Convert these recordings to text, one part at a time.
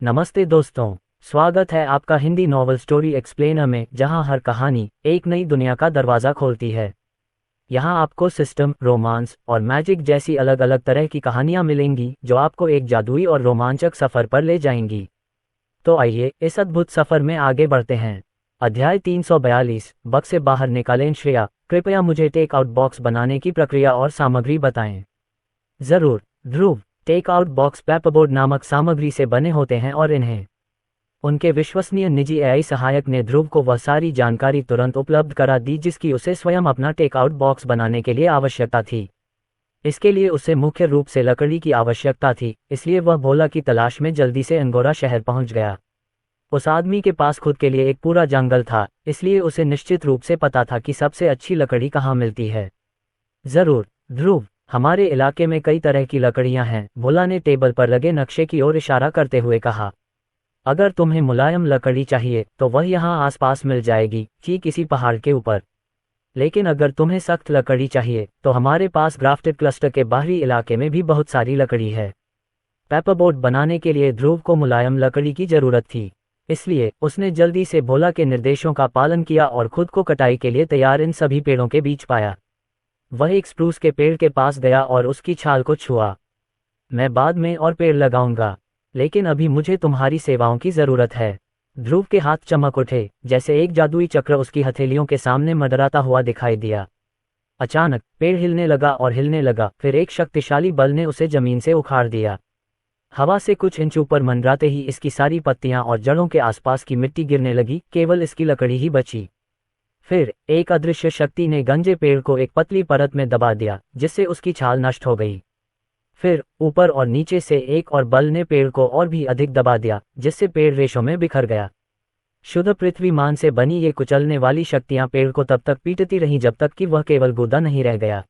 नमस्ते दोस्तों, स्वागत है आपका हिंदी नॉवल स्टोरी एक्सप्लेनर में, जहां हर कहानी एक नई दुनिया का दरवाज़ा खोलती है। यहां आपको सिस्टम, रोमांस और मैजिक जैसी अलग अलग तरह की कहानियां मिलेंगी जो आपको एक जादुई और रोमांचक सफ़र पर ले जाएंगी। तो आइए इस अद्भुत सफ़र में आगे बढ़ते हैं। अध्याय 342, बग से बाहर निकालें। श्रेया, कृपया मुझे टेक आउट बॉक्स बनाने की प्रक्रिया और सामग्री बताएं। ज़रूर ध्रुव। टेक आउट बॉक्स पेपरबोर्ड नामक सामग्री से बने होते हैं और इन्हें उनके विश्वसनीय निजी एआई सहायक ने ध्रुव को वह सारी जानकारी तुरंत उपलब्ध करा दी जिसकी उसे स्वयं अपना टेक आउट बॉक्स बनाने के लिए आवश्यकता थी। इसके लिए उसे मुख्य रूप से लकड़ी की आवश्यकता थी, इसलिए वह भोला की तलाश में जल्दी से अंगोरा शहर पहुंच गया। उस आदमी के पास खुद के लिए एक पूरा जंगल था, इसलिए उसे निश्चित रूप से पता था कि सबसे अच्छी लकड़ी कहाँ मिलती है। ज़रूर ध्रुव, हमारे इलाके में कई तरह की लकड़ियां हैं, भोला ने टेबल पर लगे नक्शे की ओर इशारा करते हुए कहा। अगर तुम्हें मुलायम लकड़ी चाहिए तो वह यहाँ आसपास मिल जाएगी, ठीक इसी पहाड़ के ऊपर। लेकिन अगर तुम्हें सख्त लकड़ी चाहिए तो हमारे पास ग्राफ्टेड क्लस्टर के बाहरी इलाके में भी बहुत सारी लकड़ी है। पेपरबोर्ड बनाने के लिए ध्रुव को मुलायम लकड़ी की जरूरत थी, इसलिए उसने जल्दी से भोला के निर्देशों का पालन किया और खुद को कटाई के लिए तैयार इन सभी पेड़ों के बीच पाया। वह एक स्प्रूस के पेड़ के पास गया और उसकी छाल को छुआ। मैं बाद में और पेड़ लगाऊंगा, लेकिन अभी मुझे तुम्हारी सेवाओं की जरूरत है। ध्रुव के हाथ चमक उठे, जैसे एक जादुई चक्र उसकी हथेलियों के सामने मंडराता हुआ दिखाई दिया। अचानक पेड़ हिलने लगा और हिलने लगा, फिर एक शक्तिशाली बल ने उसे जमीन से उखाड़ दिया। हवा से कुछ इंच ऊपर मंडराते ही इसकी सारी पत्तियां और जड़ों के आसपास की मिट्टी गिरने लगी, केवल इसकी लकड़ी ही बची। फिर एक अदृश्य शक्ति ने गंजे पेड़ को एक पतली परत में दबा दिया, जिससे उसकी छाल नष्ट हो गई। फिर ऊपर और नीचे से एक और बल ने पेड़ को और भी अधिक दबा दिया, जिससे पेड़ रेशों में बिखर गया। शुद्ध पृथ्वी मान से बनी ये कुचलने वाली शक्तियां पेड़ को तब तक पीटती रहीं जब तक कि वह केवल गूदा नहीं रह गया।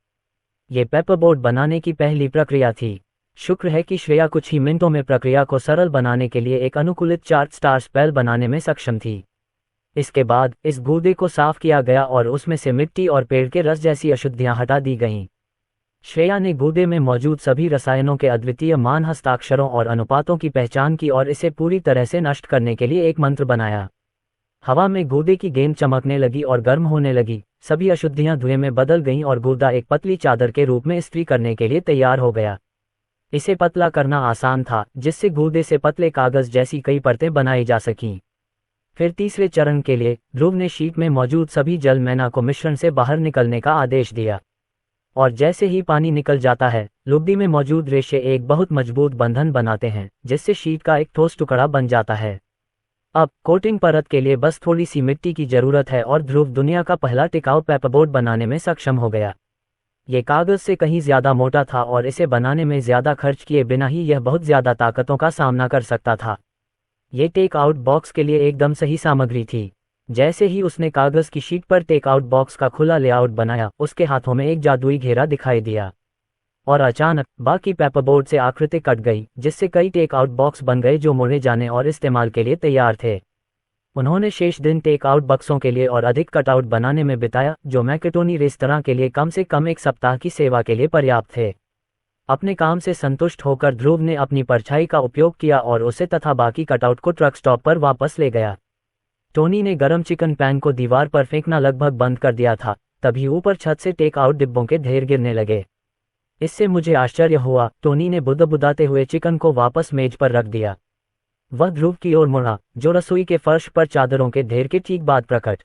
ये पेपरबोर्ड बनाने की पहली प्रक्रिया थी। शुक्र है कि श्रेया कुछ ही मिनटों में प्रक्रिया को सरल बनाने के लिए एक अनुकूलित चार्ट स्टार स्पेल बनाने में सक्षम थी। इसके बाद इस गूदे को साफ किया गया और उसमें से मिट्टी और पेड़ के रस जैसी अशुद्धियां हटा दी गईं। श्रेया ने गूदे में मौजूद सभी रसायनों के अद्वितीय मान, हस्ताक्षरों और अनुपातों की पहचान की और इसे पूरी तरह से नष्ट करने के लिए एक मंत्र बनाया। हवा में गूदे की गेंद चमकने लगी और गर्म होने लगी। सभी अशुद्धियां धुएं में बदल गईं और गूदा एक पतली चादर के रूप में इस्त्री करने के लिए तैयार हो गया। इसे पतला करना आसान था, जिससे गूदे से पतले कागज जैसी कई परतें बनाई जा सकीं। फिर तीसरे चरण के लिए ध्रुव ने शीट में मौजूद सभी जल मैना को मिश्रण से बाहर निकलने का आदेश दिया। और जैसे ही पानी निकल जाता है, लुगदी में मौजूद रेशे एक बहुत मजबूत बंधन बनाते हैं, जिससे शीट का एक ठोस टुकड़ा बन जाता है। अब कोटिंग परत के लिए बस थोड़ी सी मिट्टी की जरूरत है और ध्रुव दुनिया का पहला टिकाऊ पेपरबोर्ड बनाने में सक्षम हो गया। ये कागज से कहीं ज्यादा मोटा था और इसे बनाने में ज्यादा खर्च किए बिना ही यह बहुत ज्यादा ताकतों का सामना कर सकता था। ये टेक आउट बॉक्स के लिए एकदम सही सामग्री थी। जैसे ही उसने कागज की शीट पर टेक आउट बॉक्स का खुला लेआउट बनाया, उसके हाथों में एक जादुई घेरा दिखाई दिया और अचानक बाकी पेपरबोर्ड से आकृति कट गई, जिससे कई टेक आउट बॉक्स बन गए जो मोड़े जाने और इस्तेमाल के लिए तैयार थे। उन्होंने शेष दिन टेक आउट बक्सों के लिए और अधिक कटआउट बनाने में बिताया, जो मैकेटोनी रेस्तरां के लिए कम से कम एक सप्ताह की सेवा के लिए पर्याप्त थे। अपने काम से संतुष्ट होकर ध्रुव ने अपनी परछाई का उपयोग किया और उसे तथा बाकी कटआउट को ट्रक स्टॉप पर वापस ले गया। टोनी ने गरम चिकन पैन को दीवार पर फेंकना लगभग बंद कर दिया था, तभी ऊपर छत से टेक आउट डिब्बों के ढेर गिरने लगे। इससे मुझे आश्चर्य हुआ। टोनी ने बुदबुदाते हुए चिकन को वापस मेज पर रख दिया। वह ध्रुव की ओर मुड़ा, जो रसोई के फर्श पर चादरों के ढेर के ठीक बाद प्रकट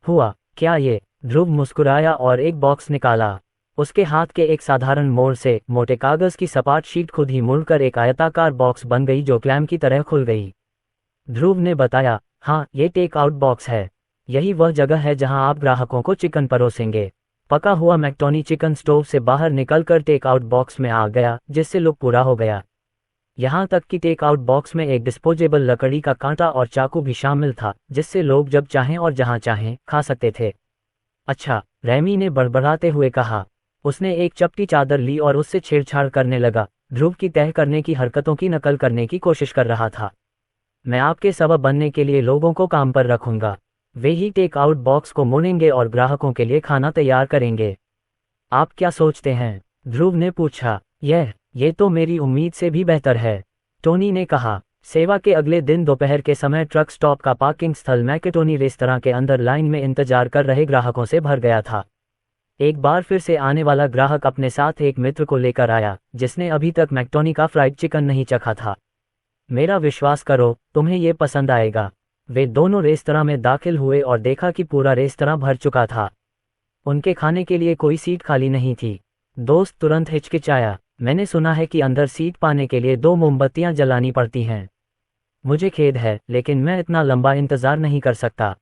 हुआ। क्या ये? ध्रुव मुस्कुराया और एक बॉक्स निकाला। उसके हाथ के एक साधारण मोड़ से मोटे कागज की सपाट शीट खुद ही मुड़कर एक आयताकार बॉक्स बन गई जो क्लैम की तरह खुल गई। ध्रुव ने बताया, हाँ, ये टेक आउट बॉक्स है। यही वह जगह है जहां आप ग्राहकों को चिकन परोसेंगे। पका हुआ मैक्टोनी चिकन स्टोव से बाहर निकलकर टेक आउट बॉक्स में आ गया, जिससे लुक पूरा हो गया। यहाँ तक कि टेक आउट बॉक्स में एक डिस्पोजेबल लकड़ी का कांटा और चाकू भी शामिल था, जिससे लोग जब चाहें और जहां चाहें खा सकते थे। अच्छा, रैमी ने बड़बड़ाते हुए कहा। उसने एक चपटी चादर ली और उससे छेड़छाड़ करने लगा। ध्रुव की तह करने की हरकतों की नकल करने की कोशिश कर रहा था। मैं आपके सबब बनने के लिए लोगों को काम पर रखूंगा। वे ही टेक आउट बॉक्स को मोड़ेंगे और ग्राहकों के लिए खाना तैयार करेंगे। आप क्या सोचते हैं? ध्रुव ने पूछा। ये तो मेरी उम्मीद से भी बेहतर है, टोनी ने कहा। सेवा के अगले दिन दोपहर के समय ट्रक स्टॉप का पार्किंग स्थल मैकेटोनी रेस्तरां के अंदर लाइन में इंतजार कर रहे ग्राहकों से भर गया था। एक बार फिर से आने वाला ग्राहक अपने साथ एक मित्र को लेकर आया जिसने अभी तक मैकेटोनी का फ्राइड चिकन नहीं चखा था। मेरा विश्वास करो, तुम्हें ये पसंद आएगा। वे दोनों रेस्तरां में दाखिल हुए और देखा कि पूरा रेस्तरां भर चुका था। उनके खाने के लिए कोई सीट खाली नहीं थी। दोस्त तुरंत हिचकिचाया, मैंने सुना है कि अंदर सीट पाने के लिए 2 मोमबत्तियां जलानी पड़ती हैं। मुझे खेद है, लेकिन मैं इतना लंबा इंतजार नहीं कर सकता।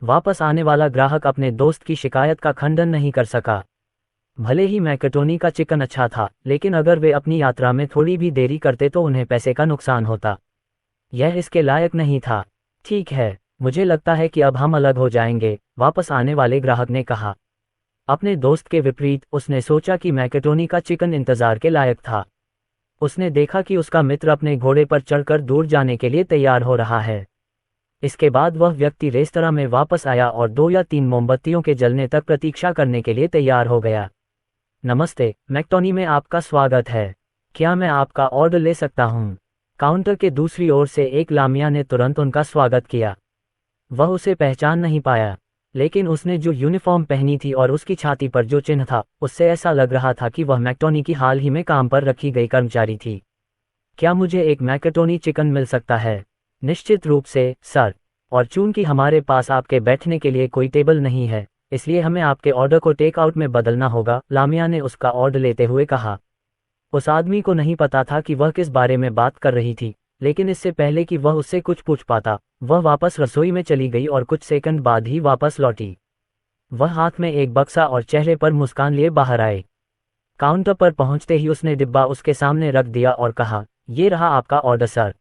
वापस आने वाला ग्राहक अपने दोस्त की शिकायत का खंडन नहीं कर सका। भले ही मैकेटोनी का चिकन अच्छा था, लेकिन अगर वे अपनी यात्रा में थोड़ी भी देरी करते तो उन्हें पैसे का नुकसान होता। यह इसके लायक नहीं था। ठीक है, मुझे लगता है कि अब हम अलग हो जाएंगे, वापस आने वाले ग्राहक ने कहा। अपने दोस्त के विपरीत उसने सोचा कि मैकेटोनी का चिकन इंतजार के लायक था। उसने देखा कि उसका मित्र अपने घोड़े पर चढ़कर दूर जाने के लिए तैयार हो रहा है। इसके बाद वह व्यक्ति रेस्तरां में वापस आया और 2 या 3 मोमबत्तियों के जलने तक प्रतीक्षा करने के लिए तैयार हो गया। नमस्ते, मैकेटोनी में आपका स्वागत है। क्या मैं आपका ऑर्डर ले सकता हूँ? काउंटर के दूसरी ओर से एक लामिया ने तुरंत उनका स्वागत किया। वह उसे पहचान नहीं पाया, लेकिन उसने जो यूनिफॉर्म पहनी थी और उसकी छाती पर जो चिन्ह था, उससे ऐसा लग रहा था कि वह मैकेटोनी की हाल ही में काम पर रखी गई कर्मचारी थी। क्या मुझे एक मैकेटोनी चिकन मिल सकता है? निश्चित रूप से, सर। और चूंकि हमारे पास आपके बैठने के लिए कोई टेबल नहीं है, इसलिए हमें आपके ऑर्डर को टेक आउट में बदलना होगा, लामिया ने उसका ऑर्डर लेते हुए कहा। उस आदमी को नहीं पता था कि वह किस बारे में बात कर रही थी, लेकिन इससे पहले कि वह उससे कुछ पूछ पाता, वह वापस रसोई में चली गई और कुछ सेकंड बाद ही वापस लौटी। वह हाथ में एक बक्सा और चेहरे पर मुस्कान लिए बाहर आए। काउंटर पर पहुंचते ही उसने डिब्बा उसके सामने रख दिया और कहा, ये रहा आपका ऑर्डर सर।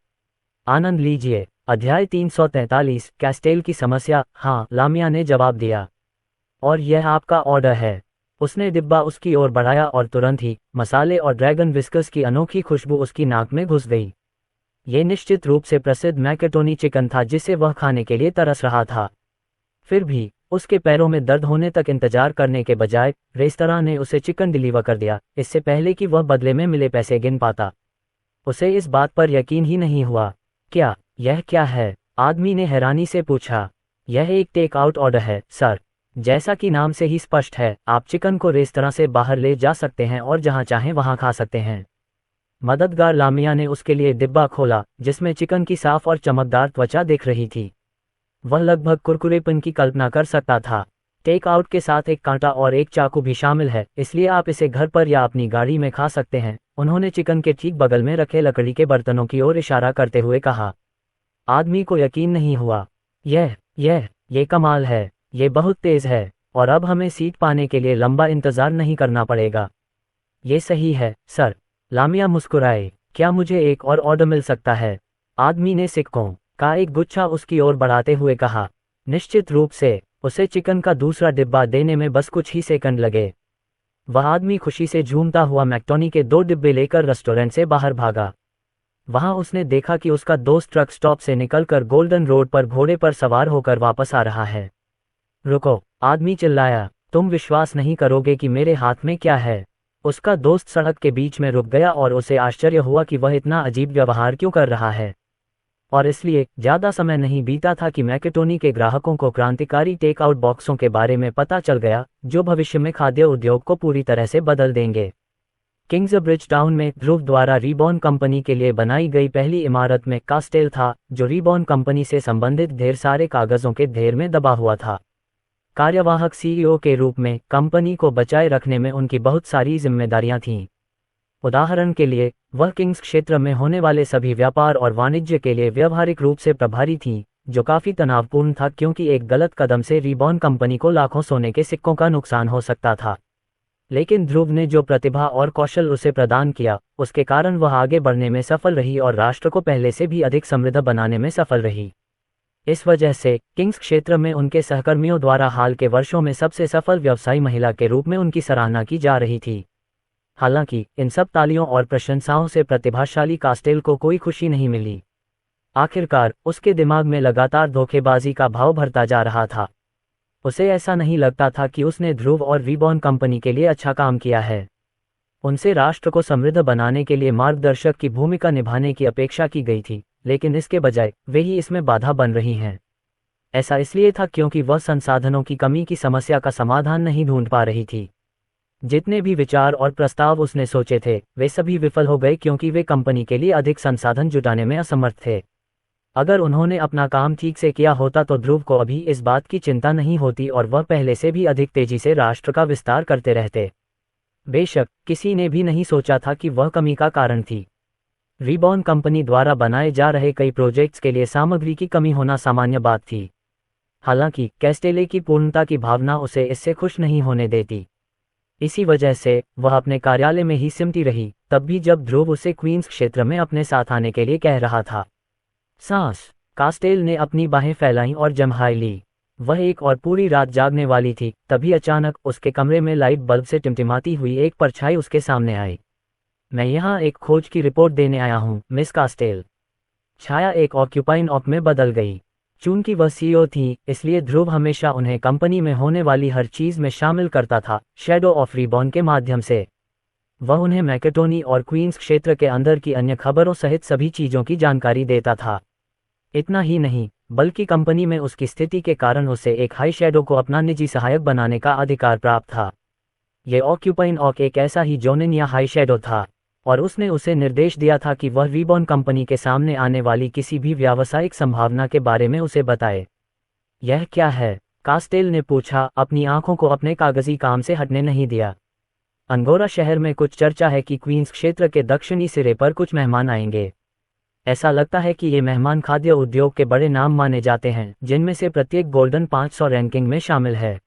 आनंद लीजिए। अध्याय 343, कैस्टेल की समस्या। हाँ, लामिया ने जवाब दिया। और यह आपका ऑर्डर है। उसने डिब्बा उसकी ओर बढ़ाया और तुरंत ही मसाले और ड्रैगन विस्कस की अनोखी खुशबू उसकी नाक में घुस गई। ये निश्चित रूप से प्रसिद्ध मैकेटोनी चिकन था जिसे वह खाने के लिए तरस रहा था। फिर भी उसके पैरों में दर्द होने तक इंतजार करने के बजाय रेस्तरां ने उसे चिकन डिलीवर कर दिया, इससे पहले कि वह बदले में मिले पैसे गिन पाता। उसे इस बात पर यकीन ही नहीं हुआ। यह क्या है? आदमी ने हैरानी से पूछा। यह एक टेक आउट ऑर्डर है, सर। जैसा कि नाम से ही स्पष्ट है, आप चिकन को रेस्तरां से बाहर ले जा सकते हैं और जहां चाहें वहां खा सकते हैं। मददगार लामिया ने उसके लिए डिब्बा खोला, जिसमें चिकन की साफ और चमकदार त्वचा दिख रही थी। वह लगभग कुरकुरेपन की कल्पना कर सकता था। टेक आउट के साथ एक कांटा और एक चाकू भी शामिल है, इसलिए आप इसे घर पर या अपनी गाड़ी में खा सकते हैं। उन्होंने चिकन के ठीक बगल में रखे लकड़ी के बर्तनों की ओर इशारा करते हुए कहा। आदमी को यकीन नहीं हुआ। ये कमाल है। ये बहुत तेज है, और अब हमें सीट पाने के लिए लंबा इंतजार नहीं करना पड़ेगा। ये सही है, सर। लामिया मुस्कुराए। क्या मुझे एक और ऑर्डर मिल सकता है? आदमी ने सिक्कों का एक गुच्छा उसकी ओर बढ़ाते हुए कहा। निश्चित रूप से। उसे चिकन का दूसरा डिब्बा देने में बस कुछ ही सेकंड लगे। वह आदमी खुशी से झूमता हुआ मैकेटोनी के 2 डिब्बे लेकर रेस्टोरेंट से बाहर भागा। वहां उसने देखा कि उसका दोस्त ट्रक स्टॉप से निकलकर गोल्डन रोड पर घोड़े पर सवार होकर वापस आ रहा है। रुको, आदमी चिल्लाया, तुम विश्वास नहीं करोगे कि मेरे हाथ में क्या है। उसका दोस्त सड़क के बीच में रुक गया और उसे आश्चर्य हुआ कि वह इतना अजीब व्यवहार क्यों कर रहा है। और इसलिए ज्यादा समय नहीं बीता था कि मैकेटोनी के ग्राहकों को क्रांतिकारी टेक आउट बॉक्सों के बारे में पता चल गया, जो भविष्य में खाद्य उद्योग को पूरी तरह से बदल देंगे। किंग्सब्रिज टाउन में ध्रुव द्वारा रीबॉर्न कंपनी के लिए बनाई गई पहली इमारत में कास्टेल था, जो रीबॉर्न कंपनी से संबंधित ढेर सारे कागजों के ढेर में दबा हुआ था। कार्यवाहक सीईओ के रूप में कंपनी को बचाए रखने में उनकी बहुत सारी जिम्मेदारियां थीं। उदाहरण के लिए, वह किंग्स क्षेत्र में होने वाले सभी व्यापार और वाणिज्य के लिए व्यवहारिक रूप से प्रभारी थीं, जो काफी तनावपूर्ण था क्योंकि एक गलत कदम से रीबॉर्न कंपनी को लाखों सोने के सिक्कों का नुकसान हो सकता था। लेकिन ध्रुव ने जो प्रतिभा और कौशल उसे प्रदान किया, उसके कारण वह आगे बढ़ने में सफल रही और राष्ट्र को पहले से भी अधिक समृद्ध बनाने में सफल रही। इस वजह से किंग्स क्षेत्र में उनके सहकर्मियों द्वारा हाल के वर्षों में सबसे सफल व्यवसायी महिला के रूप में उनकी सराहना की जा रही थी। हालांकि इन सब तालियों और प्रशंसाओं से प्रतिभाशाली कास्टेल को कोई खुशी नहीं मिली। आखिरकार उसके दिमाग में लगातार धोखेबाजी का भाव भरता जा रहा था। उसे ऐसा नहीं लगता था कि उसने ध्रुव और रीबॉर्न कंपनी के लिए अच्छा काम किया है। उनसे राष्ट्र को समृद्ध बनाने के लिए मार्गदर्शक की भूमिका निभाने की अपेक्षा की गई थी, लेकिन इसके बजाय वे ही इसमें बाधा बन रही हैं। ऐसा इसलिए था क्योंकि वह संसाधनों की कमी की समस्या का समाधान नहीं ढूंढ पा रही थी। जितने भी विचार और प्रस्ताव उसने सोचे थे वे सभी विफल हो गए क्योंकि वे कंपनी के लिए अधिक संसाधन जुटाने में असमर्थ थे। अगर उन्होंने अपना काम ठीक से किया होता तो ध्रुव को अभी इस बात की चिंता नहीं होती और वह पहले से भी अधिक तेजी से राष्ट्र का विस्तार करते रहते। बेशक किसी ने भी नहीं सोचा था कि वह कमी का कारण थी। रिबॉर्न कंपनी द्वारा बनाए जा रहे कई प्रोजेक्ट्स के लिए सामग्री की कमी होना सामान्य बात थी। हालांकि कैस्टेले की पूर्णता की भावना उसे इससे खुश नहीं होने देती। इसी वजह से वह अपने कार्यालय में ही सिमटी रही, तब भी जब ध्रुव उसे क्वींस क्षेत्र में अपने साथ आने के लिए कह रहा था। सांस। कास्टेल ने अपनी बाहें फैलाईं और जम्हाई ली। वह एक और पूरी रात जागने वाली थी। तभी अचानक उसके कमरे में लाइट बल्ब से टिमटिमाती हुई एक परछाई उसके सामने आई। मैं यहाँ एक खोज की रिपोर्ट देने आया हूँ, मिस कास्टेल। छाया एक ऑक्यूपाइन ऑक में बदल गई। चूंकि वह सीईओ थी, इसलिए ध्रुव हमेशा उन्हें कंपनी में होने वाली हर चीज में शामिल करता था, शैडो ऑफ रिबॉर्न के माध्यम से। वह उन्हें मैकेटोनी और क्वींस क्षेत्र के अंदर की अन्य खबरों सहित सभी चीजों की जानकारी देता था। इतना ही नहीं, बल्कि कंपनी में उसकी स्थिति के कारण उसे एक हाई शैडो को अपना निजी सहायक बनाने का अधिकार प्राप्त था। यह ऑक्यूपाइन ऑक एक ऐसा ही जोनिन या हाई शैडो था, और उसने उसे निर्देश दिया था कि वह रिबॉर्न कंपनी के सामने आने वाली किसी भी व्यावसायिक संभावना के बारे में उसे बताए। यह क्या है? कास्टेल ने पूछा, अपनी आंखों को अपने कागजी काम से हटने नहीं दिया। अंगोरा शहर में कुछ चर्चा है कि क्वींस क्षेत्र के दक्षिणी सिरे पर कुछ मेहमान आएंगे। ऐसा लगता है कि ये मेहमान खाद्य उद्योग के बड़े नाम माने जाते हैं, जिनमें से प्रत्येक गोल्डन 500 रैंकिंग में शामिल है।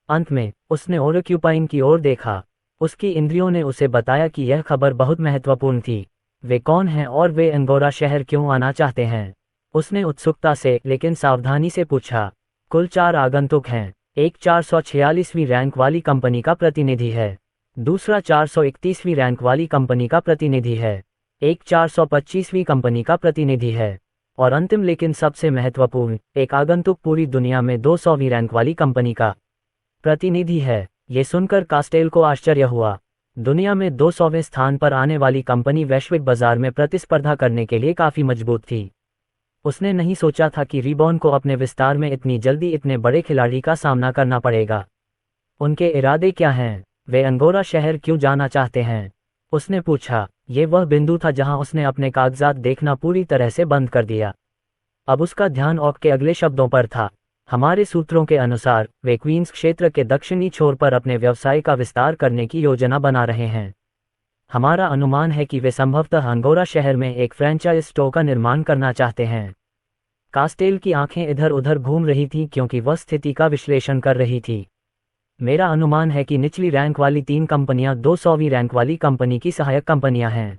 अंत में उसने ऑक्यूपाइन की ओर देखा। उसकी इंद्रियों ने उसे बताया कि यह खबर बहुत महत्वपूर्ण थी। वे कौन हैं और वे अंगोरा शहर क्यों आना चाहते हैं? उसने उत्सुकता से लेकिन सावधानी से पूछा। कुल 4 आगंतुक हैं। एक 446वीं रैंक वाली कंपनी का प्रतिनिधि है, दूसरा 431वीं रैंक वाली कंपनी का प्रतिनिधि है, एक 425वीं कंपनी का प्रतिनिधि है, और अंतिम लेकिन सबसे महत्वपूर्ण, एक आगंतुक पूरी दुनिया में 200वीं रैंक वाली कंपनी का प्रतिनिधि है। ये सुनकर कास्टेल को आश्चर्य हुआ। दुनिया में 200वें स्थान पर आने वाली कंपनी वैश्विक बाजार में प्रतिस्पर्धा करने के लिए काफी मजबूत थी। उसने नहीं सोचा था कि रिबॉर्न को अपने विस्तार में इतनी जल्दी इतने बड़े खिलाड़ी का सामना करना पड़ेगा। उनके इरादे क्या हैं? वे अंगोरा शहर क्यों जाना चाहते हैं? उसने पूछा। ये वह बिंदु था जहां उसने अपने कागजात देखना पूरी तरह से बंद कर दिया। अब उसका ध्यान ऑक के अगले शब्दों पर था। हमारे सूत्रों के अनुसार वे क्वींस क्षेत्र के दक्षिणी छोर पर अपने व्यवसाय का विस्तार करने की योजना बना रहे हैं। हमारा अनुमान है कि वे संभवतः अंगोरा शहर में एक फ्रैंचाइज स्टोर का निर्माण करना चाहते हैं। कास्टेल की आंखें इधर उधर घूम रही थीं क्योंकि वह स्थिति का विश्लेषण कर रही थी। मेरा अनुमान है कि निचली रैंक वाली 3 कंपनियां 200वीं रैंक वाली कंपनी की सहायक कंपनियां हैं।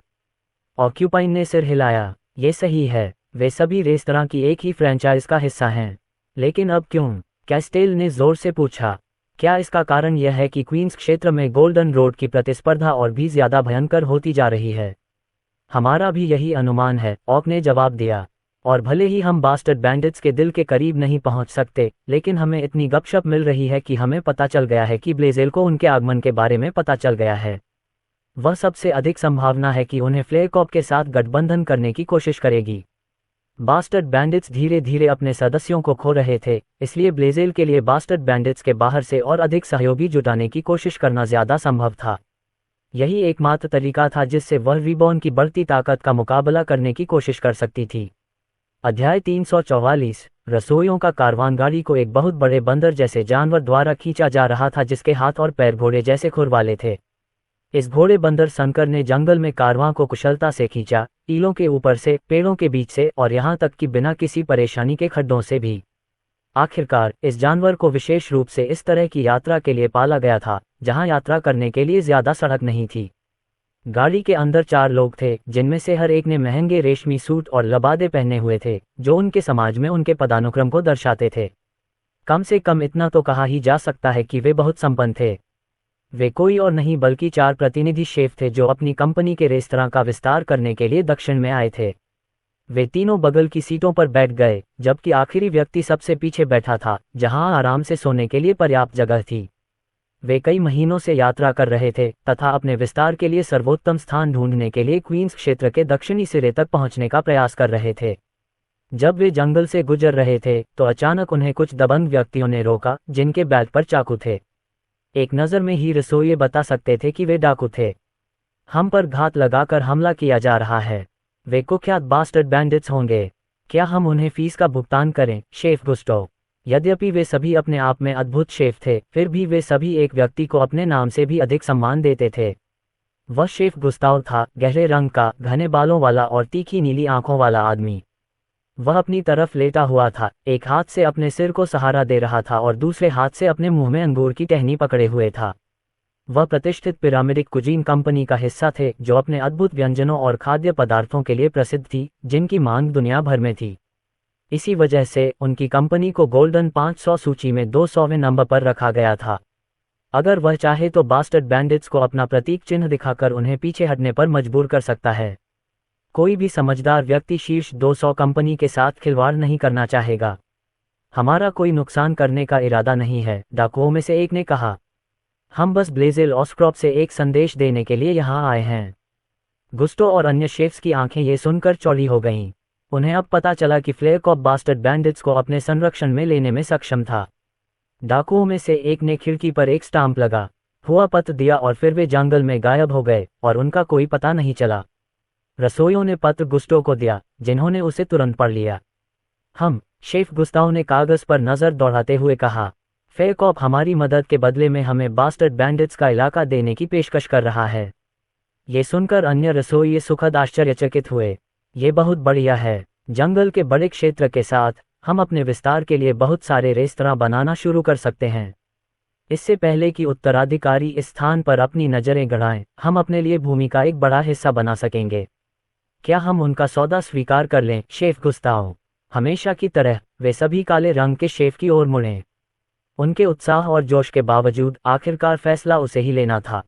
ऑक्यूपाइन ने सिर हिलाया। ये सही है, वे सभी रेस्तरां की एक ही फ्रैंचाइज का हिस्सा हैं। लेकिन अब क्यों? कैस्टेल ने जोर से पूछा। क्या इसका कारण यह है कि क्वींस क्षेत्र में गोल्डन रोड की प्रतिस्पर्धा और भी ज्यादा भयंकर होती जा रही है? हमारा भी यही अनुमान है, ऑक ने जवाब दिया। और भले ही हम बास्टर्ड बैंडिट्स के दिल के करीब नहीं पहुंच सकते, लेकिन हमें इतनी गपशप मिल रही है कि हमें पता चल गया है कि ब्लेजेल को उनके आगमन के बारे में पता चल गया है। वह सबसे अधिक संभावना है कि उन्हें फ्लेयरकॉर्प के साथ गठबंधन करने की कोशिश करेगी। बास्टर्ड बैंडिट्स धीरे धीरे अपने सदस्यों को खो रहे थे, इसलिए ब्लेजेल के लिए बास्टर्ड बैंडिट्स के बाहर से और अधिक सहयोगी जुटाने की कोशिश करना ज्यादा संभव था। यही एकमात्र तरीका था जिससे वह रिबॉर्न की बढ़ती ताकत का मुकाबला करने की कोशिश कर सकती थी। अध्याय 344। रसोइयों का कारवान गाड़ी को एक बहुत बड़े बंदर जैसे जानवर द्वारा खींचा जा रहा था जिसके हाथ और पैर घोड़े जैसे खुर वाले थे। इस घोड़े बंदर संकर ने जंगल में कारवां को कुशलता से खींचा, टीलों के ऊपर से, पेड़ों के बीच से और यहाँ तक कि बिना किसी परेशानी के खड्डों से भी। आखिरकार इस जानवर को विशेष रूप से इस तरह की यात्रा के लिए पाला गया था जहाँ यात्रा करने के लिए ज्यादा सड़क नहीं थी। गाड़ी के अंदर 4 लोग थे, जिनमें से हर एक ने महंगे रेशमी सूट और लबादे पहने हुए थे, जो उनके समाज में उनके पदानुक्रम को दर्शाते थे। कम से कम इतना तो कहा ही जा सकता है कि वे बहुत संपन्न थे। वे कोई और नहीं बल्कि 4 प्रतिनिधि शेफ थे जो अपनी कंपनी के रेस्तरां का विस्तार करने के लिए दक्षिण में आए थे। वे तीनों बगल की सीटों पर बैठ गए, जबकि आखिरी व्यक्ति सबसे पीछे बैठा था, जहां आराम से सोने के लिए पर्याप्त जगह थी। वे कई महीनों से यात्रा कर रहे थे तथा अपने विस्तार के लिए सर्वोत्तम स्थान ढूंढने के लिए क्वींस क्षेत्र के दक्षिणी सिरे तक पहुंचने का प्रयास कर रहे थे। जब वे जंगल से गुजर रहे थे तो अचानक उन्हें कुछ दबंग व्यक्तियों ने रोका जिनके बैग पर चाकू थे। एक नज़र में ही रसोइये बता सकते थे कि वे डाकू थे। हम पर घात लगाकर हमला किया जा रहा है। वे कुख्यात बास्टर्ड बैंडिट्स होंगे। क्या हम उन्हें फीस का भुगतान करें, शेफ गुस्टो? यद्यपि वे सभी अपने आप में अद्भुत शेफ थे, फिर भी वे सभी एक व्यक्ति को अपने नाम से भी अधिक सम्मान देते थे। वह शेफ गुस्ताव था, गहरे रंग का, घने बालों वाला और तीखी नीली आंखों वाला आदमी। वह अपनी तरफ लेटा हुआ था, एक हाथ से अपने सिर को सहारा दे रहा था और दूसरे हाथ से अपने मुंह में अंगूर की टहनी पकड़े हुए था। वह प्रतिष्ठित पिरामिडिक कुजीन कंपनी का हिस्सा थे जो अपने अद्भुत व्यंजनों और खाद्य पदार्थों के लिए प्रसिद्ध थी, जिनकी मांग दुनिया भर में थी। इसी वजह से उनकी कंपनी को गोल्डन 500 सूची में 200वें नंबर पर रखा गया था। अगर वह चाहे तो बास्टर्ड बैंडिट्स को अपना प्रतीक चिन्ह दिखाकर उन्हें पीछे हटने पर मजबूर कर सकता है। कोई भी समझदार व्यक्ति शीर्ष 200 कंपनी के साथ खिलवाड़ नहीं करना चाहेगा। हमारा कोई नुकसान करने का इरादा नहीं है, डाकुओं में से एक ने कहा। हम बस ब्लेज़ेल ऑस्क्रॉप से एक संदेश देने के लिए यहाँ आए हैं। गुस्टो और अन्य शेफ्स की आंखें ये सुनकर चौड़ी हो गईं। उन्हें अब पता चला कि फ्लेयर कॉप बास्टर्ड बैंडिट्स को अपने संरक्षण में लेने में सक्षम था। डाकुओं में से एक ने खिड़की पर एक स्टाम्प लगा हुआ पत्र दिया और फिर वे जंगल में गायब हो गए और उनका कोई पता नहीं चला। रसोइयों ने पत्र गुस्टो को दिया, जिन्होंने उसे तुरंत पढ़ लिया। शेफ गुस्ताव ने कागज पर नजर दौड़ाते हुए कहा, फ्लेयर कॉप हमारी मदद के बदले में हमें बास्टर्ड बैंडिट्स का इलाका देने की पेशकश कर रहा है। ये सुनकर अन्य रसोइये सुखद आश्चर्यचकित हुए। ये बहुत बढ़िया है। जंगल के बड़े क्षेत्र के साथ हम अपने विस्तार के लिए बहुत सारे रेस्तरां बनाना शुरू कर सकते हैं। इससे पहले कि उत्तराधिकारी इस स्थान पर अपनी नज़रें गड़ाएं, हम अपने लिए भूमि का एक बड़ा हिस्सा बना सकेंगे। क्या हम उनका सौदा स्वीकार कर लें, शेफ गुस्ताव? हमेशा की तरह वे सभी काले रंग के शेफ की ओर मुड़े। उनके उत्साह और जोश के बावजूद आखिरकार फैसला उसे ही लेना था।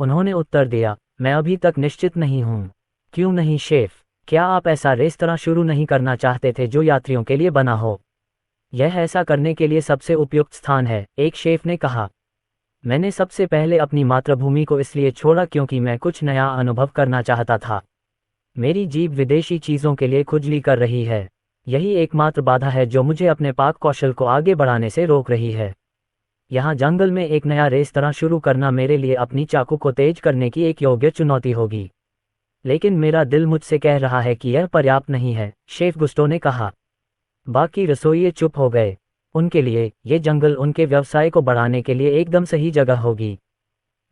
उन्होंने उत्तर दिया, मैं अभी तक निश्चित नहीं हूँ। क्यों नहीं शेफ? क्या आप ऐसा रेस्तरां शुरू नहीं करना चाहते थे जो यात्रियों के लिए बना हो? यह ऐसा करने के लिए सबसे उपयुक्त स्थान है, एक शेफ ने कहा। मैंने सबसे पहले अपनी मातृभूमि को इसलिए छोड़ा क्योंकि मैं कुछ नया अनुभव करना चाहता था। मेरी जीभ विदेशी चीज़ों के लिए खुजली कर रही है। यही एकमात्र बाधा है जो मुझे अपने पाक कौशल को आगे बढ़ाने से रोक रही है। यहाँ जंगल में एक नया रेस्तरां शुरू करना मेरे लिए अपनी चाकू को तेज करने की एक योग्य चुनौती होगी। लेकिन मेरा दिल मुझसे कह रहा है कि यह पर्याप्त नहीं है, शेफ गुस्टो ने कहा। बाकी रसोइये चुप हो गए। उनके लिए ये जंगल उनके व्यवसाय को बढ़ाने के लिए एकदम सही जगह होगी।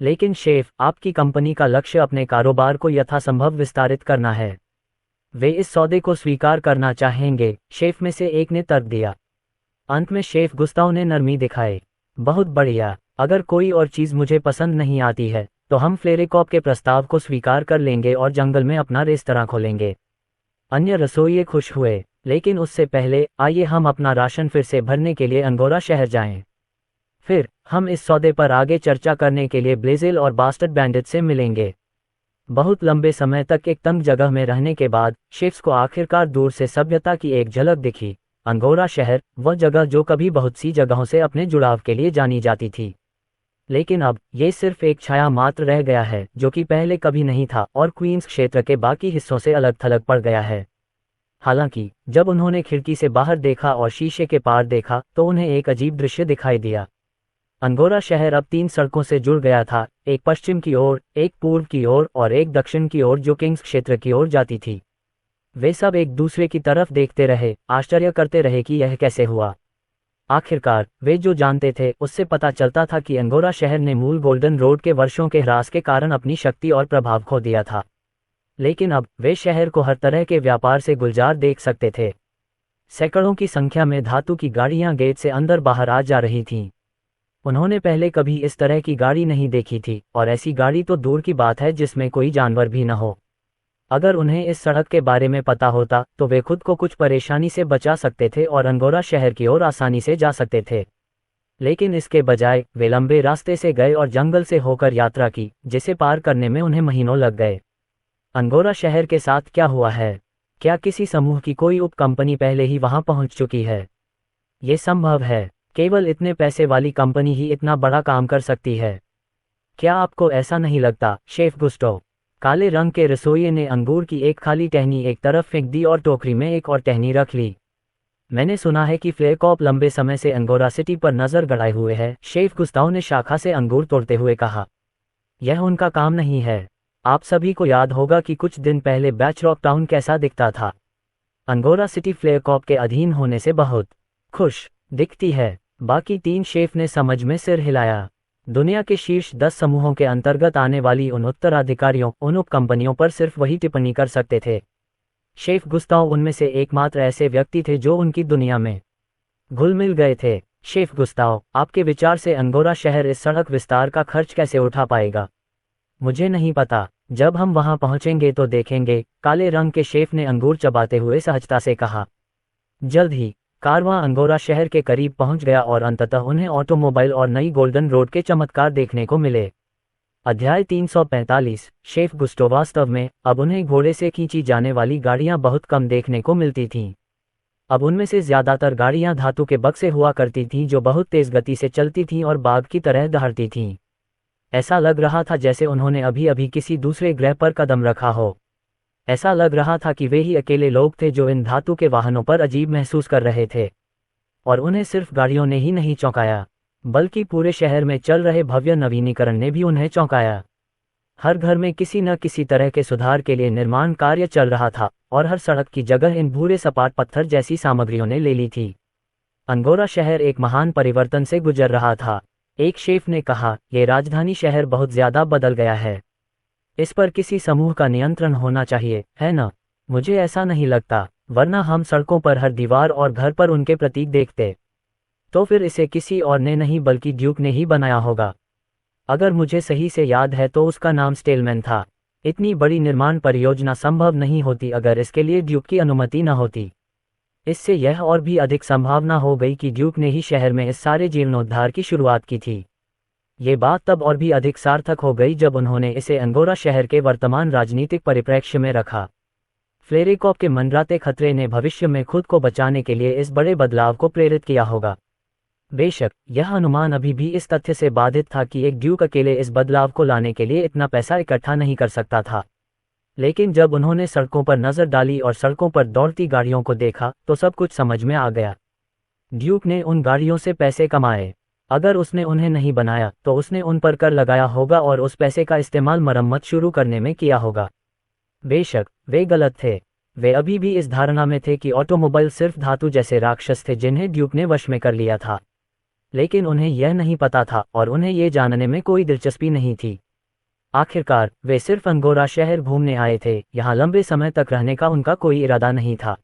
लेकिन शेफ, आपकी कंपनी का लक्ष्य अपने कारोबार को यथासंभव विस्तारित करना है। वे इस सौदे को स्वीकार करना चाहेंगे, शेफ में से एक ने तर्क दिया। अंत में शेफ गुस्ताव ने नरमी दिखाई। बहुत बढ़िया, अगर कोई और चीज़ मुझे पसंद नहीं आती है तो हम फ्लेरेकॉप के प्रस्ताव को स्वीकार कर लेंगे और जंगल में अपना रेस्तरां खोलेंगे। अन्य रसोइये खुश हुए, लेकिन उससे पहले आइए हम अपना राशन फिर से भरने के लिए अंगोरा शहर जाएं। फिर हम इस सौदे पर आगे चर्चा करने के लिए ब्लेज़ेल और बास्टर्ड बैंडिट से मिलेंगे। बहुत लंबे समय तक एक तंग जगह में रहने के बाद शेफ्स को आखिरकार दूर से सभ्यता की एक झलक दिखी। अंगोरा शहर, वह जगह जो कभी बहुत सी जगहों से अपने जुड़ाव के लिए जानी जाती थी, लेकिन अब ये सिर्फ एक छाया मात्र रह गया है जो कि पहले कभी नहीं था और क्वींस क्षेत्र के बाकी हिस्सों से अलग थलग पड़ गया है। हालांकि जब उन्होंने खिड़की से बाहर देखा और शीशे के पार देखा तो उन्हें एक अजीब दृश्य दिखाई दिया। अंगोरा शहर अब 3 सड़कों से जुड़ गया था, एक पश्चिम की ओर, एक पूर्व की ओर और एक दक्षिण की ओर जो किंग्स क्षेत्र की ओर जाती थी। वे सब एक दूसरे की तरफ देखते रहे, आश्चर्य करते रहे कि यह कैसे हुआ। आखिरकार वे जो जानते थे उससे पता चलता था कि अंगोरा शहर ने मूल गोल्डन रोड के वर्षों के ह्रास के कारण अपनी शक्ति और प्रभाव खो दिया था। लेकिन अब वे शहर को हर तरह के व्यापार से गुलजार देख सकते थे। सैकड़ों की संख्या में धातु की गाड़ियां गेट से अंदर बाहर आ जा रही थीं। उन्होंने पहले कभी इस तरह की गाड़ी नहीं देखी थी, और ऐसी गाड़ी तो दूर की बात है जिसमें कोई जानवर भी न हो। अगर उन्हें इस सड़क के बारे में पता होता तो वे खुद को कुछ परेशानी से बचा सकते थे और अंगोरा शहर की ओर आसानी से जा सकते थे। लेकिन इसके बजाय वे लंबे रास्ते से गए और जंगल से होकर यात्रा की, जिसे पार करने में उन्हें महीनों लग गए। अंगोरा शहर के साथ क्या हुआ है? क्या किसी समूह की कोई उप कंपनी पहले ही वहां पहुंच चुकी है? ये संभव है। केवल इतने पैसे वाली कंपनी ही इतना बड़ा काम कर सकती है। क्या आपको ऐसा नहीं लगता, शेफ गुस्टो? काले रंग के रसोइये ने अंगूर की एक खाली टहनी एक तरफ फेंक दी और टोकरी में एक और टहनी रख ली। मैंने सुना है कि फ्लेयरकॉप लंबे समय से अंगोरा सिटी पर नजर गड़ाए हुए है, शेफ गुस्ताव ने शाखा से अंगूर तोड़ते हुए कहा। यह उनका काम नहीं है। आप सभी को याद होगा कि कुछ दिन पहले बैचरॉक टाउन कैसा दिखता था। अंगोरा सिटी फ्लेयरकॉप के अधीन होने से बहुत खुश दिखती है। बाकी 3 शेफ ने समझ में सिर हिलाया। दुनिया के शीर्ष 10 समूहों के अंतर्गत आने वाली उन उत्तराधिकारियों, उन उप कंपनियों पर सिर्फ वही टिप्पणी कर सकते थे। शेफ गुस्ताव उनमें से एकमात्र ऐसे व्यक्ति थे जो उनकी दुनिया में घुल मिल गए थे। शेफ गुस्ताव, आपके विचार से अंगोरा शहर इस सड़क विस्तार का खर्च कैसे उठा पाएगा? मुझे नहीं पता। जब हम वहां पहुंचेंगे तो देखेंगे, काले रंग के शेफ ने अंगूर चबाते हुए सहजता से कहा। जल्द ही कारवां अंगोरा शहर के करीब पहुंच गया और अंततः उन्हें ऑटोमोबाइल और नई गोल्डन रोड के चमत्कार देखने को मिले। अध्याय 345। शेफ गुस्टो, वास्तव में अब उन्हें घोड़े से खींची जाने वाली गाड़ियां बहुत कम देखने को मिलती थीं। अब उनमें से ज्यादातर गाड़ियां धातु के बक्से हुआ करती थीं जो बहुत तेज गति से चलती थीं और बाघ की तरह दहाड़ती थीं। ऐसा लग रहा था जैसे उन्होंने अभी अभी किसी दूसरे ग्रह पर कदम रखा हो। ऐसा लग रहा था कि वे ही अकेले लोग थे जो इन धातु के वाहनों पर अजीब महसूस कर रहे थे। और उन्हें सिर्फ गाड़ियों ने ही नहीं चौंकाया, बल्कि पूरे शहर में चल रहे भव्य नवीनीकरण ने भी उन्हें चौंकाया। हर घर में किसी न किसी तरह के सुधार के लिए निर्माण कार्य चल रहा था और हर सड़क की जगह इन भूरे सपाट पत्थर जैसी सामग्रियों ने ले ली थी। अंगोरा शहर एक महान परिवर्तन से गुजर रहा था। एक शेफ ने कहा, ये राजधानी शहर बहुत ज्यादा बदल गया है। इस पर किसी समूह का नियंत्रण होना चाहिए, है ना? मुझे ऐसा नहीं लगता, वरना हम सड़कों पर हर दीवार और घर पर उनके प्रतीक देखते। तो फिर इसे किसी और ने नहीं बल्कि ड्यूक ने ही बनाया होगा। अगर मुझे सही से याद है तो उसका नाम स्टेलमैन था। इतनी बड़ी निर्माण परियोजना संभव नहीं होती अगर इसके लिए ड्यूक की अनुमति न होती। इससे यह और भी अधिक संभावना हो गई कि ड्यूक ने ही शहर में इस सारे जीर्णोद्धार की शुरुआत की थी। ये बात तब और भी अधिक सार्थक हो गई जब उन्होंने इसे अंगोरा शहर के वर्तमान राजनीतिक परिप्रेक्ष्य में रखा। फ्लेयरकॉप के मंडराते खतरे ने भविष्य में खुद को बचाने के लिए इस बड़े बदलाव को प्रेरित किया होगा। बेशक यह अनुमान अभी भी इस तथ्य से बाधित था कि एक ड्यूक अकेले इस बदलाव को लाने के लिए इतना पैसा इकट्ठा नहीं कर सकता था। लेकिन जब उन्होंने सड़कों पर नजर डाली और सड़कों पर दौड़ती गाड़ियों को देखा तो सब कुछ समझ में आ गया। ड्यूक ने उन गाड़ियों से पैसे कमाए। अगर उसने उन्हें नहीं बनाया तो उसने उन पर कर लगाया होगा और उस पैसे का इस्तेमाल मरम्मत शुरू करने में किया होगा। बेशक वे गलत थे। वे अभी भी इस धारणा में थे कि ऑटोमोबाइल सिर्फ धातु जैसे राक्षस थे जिन्हें ड्यूक ने वश में कर लिया था। लेकिन उन्हें यह नहीं पता था और उन्हें यह जानने में कोई दिलचस्पी नहीं थी। आखिरकार वे सिर्फ अंगोरा शहर घूमने आए थे, यहाँ लंबे समय तक रहने का उनका कोई इरादा नहीं था।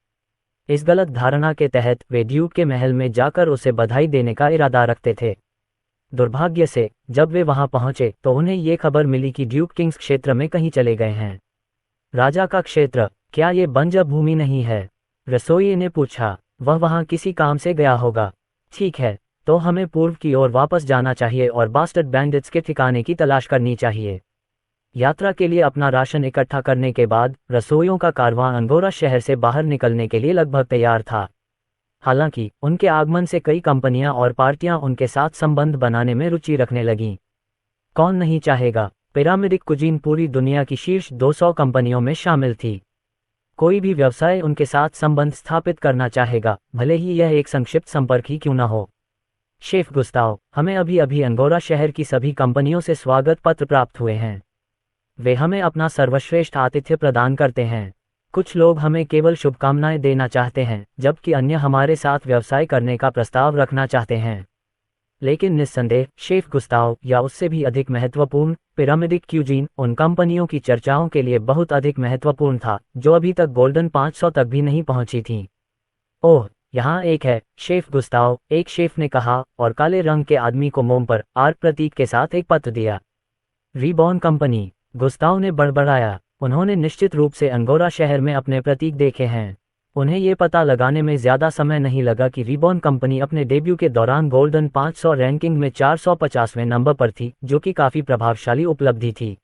इस गलत धारणा के तहत वे ड्यूक के महल में जाकर उसे बधाई देने का इरादा रखते थे। दुर्भाग्य से जब वे वहां पहुंचे तो उन्हें ये खबर मिली कि ड्यूक किंग्स क्षेत्र में कहीं चले गए हैं। राजा का क्षेत्र? क्या ये बंजर भूमि नहीं है? रसोइये ने पूछा। वह वहां किसी काम से गया होगा। ठीक है, तो हमें पूर्व की ओर वापस जाना चाहिए और बास्टर्ड बैंडिट्स के ठिकाने की तलाश करनी चाहिए। यात्रा के लिए अपना राशन इकट्ठा करने के बाद रसोइयों का कारवां अंगोरा शहर से बाहर निकलने के लिए लगभग तैयार था। हालांकि उनके आगमन से कई कंपनियां और पार्टियां उनके साथ संबंध बनाने में रुचि रखने लगीं। कौन नहीं चाहेगा? पिरामिडिक कुजीन पूरी दुनिया की शीर्ष 200 कंपनियों में शामिल थी। कोई भी व्यवसाय उनके साथ संबंध स्थापित करना चाहेगा, भले ही यह एक संक्षिप्त संपर्क ही क्यों न हो। शेफ गुस्ताव, हमें अभी अभी अंगोरा शहर की सभी कंपनियों से स्वागत पत्र प्राप्त हुए हैं। वे हमें अपना सर्वश्रेष्ठ आतिथ्य प्रदान करते हैं। कुछ लोग हमें केवल शुभकामनाएं देना चाहते हैं, जबकि अन्य हमारे साथ व्यवसाय करने का प्रस्ताव रखना चाहते हैं। लेकिन निस्संदेह शेफ गुस्ताव, या उससे भी अधिक महत्वपूर्ण, पिरामिडिक क्यूजीन उन कंपनियों की चर्चाओं के लिए बहुत अधिक महत्वपूर्ण था जो अभी तक गोल्डन 500 तक भी नहीं पहुंची थीं। ओह, यहाँ एक है, शेफ गुस्ताव, एक शेफ ने कहा और काले रंग के आदमी को मोम पर आर्क प्रतीक के साथ एक पत्र दिया। रीबॉर्न कंपनी, गुस्ताव ने बड़बड़ाया। उन्होंने निश्चित रूप से अंगोरा शहर में अपने प्रतीक देखे हैं। उन्हें ये पता लगाने में ज्यादा समय नहीं लगा कि रीबॉर्न कंपनी अपने डेब्यू के दौरान गोल्डन 500 रैंकिंग में 450वें नंबर पर थी, जो कि काफी प्रभावशाली उपलब्धि थी।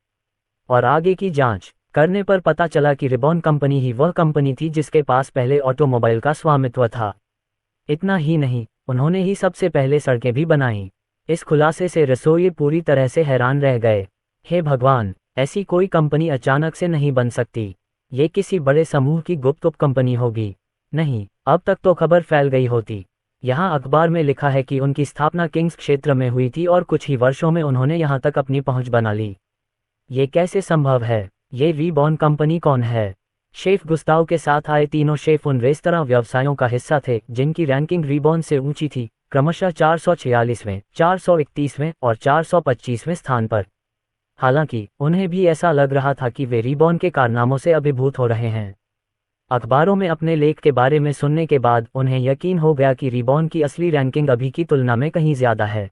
और आगे की जांच करने पर पता चला कि रीबॉर्न कंपनी ही वह कंपनी थी जिसके पास पहले ऑटोमोबाइल का स्वामित्व था। इतना ही नहीं, उन्होंने ही सबसे पहले सड़कें भी बनाई। इस खुलासे से रसोई पूरी तरह से हैरान रह गए। हे भगवान, ऐसी कोई कंपनी अचानक से नहीं बन सकती। ये किसी बड़े समूह की गुप्त उप कंपनी होगी। नहीं, अब तक तो खबर फैल गई होती। यहाँ अखबार में लिखा है कि उनकी स्थापना किंग्स क्षेत्र में हुई थी और कुछ ही वर्षों में उन्होंने यहाँ तक अपनी पहुंच बना ली। ये कैसे संभव है? ये रीबॉर्न कंपनी कौन है? शेफ गुस्ताव के साथ आए तीनों शेफ उन रेस्तरां व्यवसायों का हिस्सा थे जिनकी रैंकिंग रीबॉर्न से ऊंची थी, क्रमशः 446वें, 431वें और 425वें स्थान पर। हालांकि उन्हें भी ऐसा लग रहा था कि वे रीबॉर्न के कारनामों से अभिभूत हो रहे हैं। अखबारों में अपने लेख के बारे में सुनने के बाद उन्हें यकीन हो गया कि रीबॉर्न की असली रैंकिंग अभी की तुलना में कहीं ज्यादा है।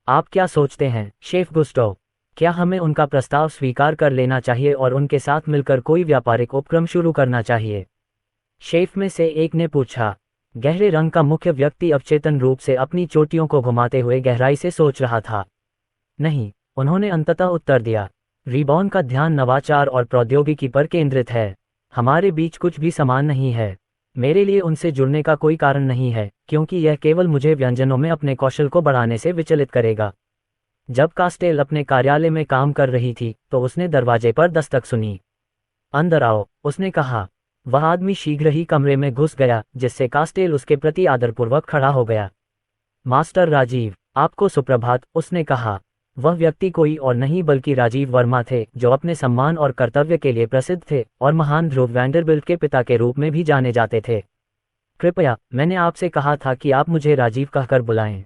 आप क्या सोचते हैं, शेफ गुस्टो? क्या हमें उनका प्रस्ताव स्वीकार कर लेना चाहिए और उनके साथ मिलकर कोई व्यापारिक उपक्रम शुरू करना चाहिए? शेफ में से एक ने पूछा। गहरे रंग का मुख्य व्यक्ति अवचेतन रूप से अपनी चोटियों को घुमाते हुए गहराई से सोच रहा था। नहीं, उन्होंने अंततः उत्तर दिया। रीबॉर्न का ध्यान नवाचार और प्रौद्योगिकी पर केंद्रित है। हमारे बीच कुछ भी समान नहीं है। मेरे लिए उनसे जुड़ने का कोई कारण नहीं है, क्योंकि यह केवल मुझे व्यंजनों में अपने कौशल को बढ़ाने से विचलित करेगा। जब कास्टेल अपने कार्यालय में काम कर रही थी तो उसने दरवाजे पर दस्तक सुनी। अंदर आओ, उसने कहा। वह आदमी शीघ्र ही कमरे में घुस गया, जिससे कास्टेल उसके प्रति आदरपूर्वक खड़ा हो गया। मास्टर राजीव, आपको सुप्रभात, उसने कहा। वह व्यक्ति कोई और नहीं बल्कि राजीव वर्मा थे, जो अपने सम्मान और कर्तव्य के लिए प्रसिद्ध थे और महान ध्रुव वैंडरबिल्ट के पिता के रूप में भी जाने जाते थे। कृपया, मैंने आपसे कहा था कि आप मुझे राजीव कहकर बुलाएं।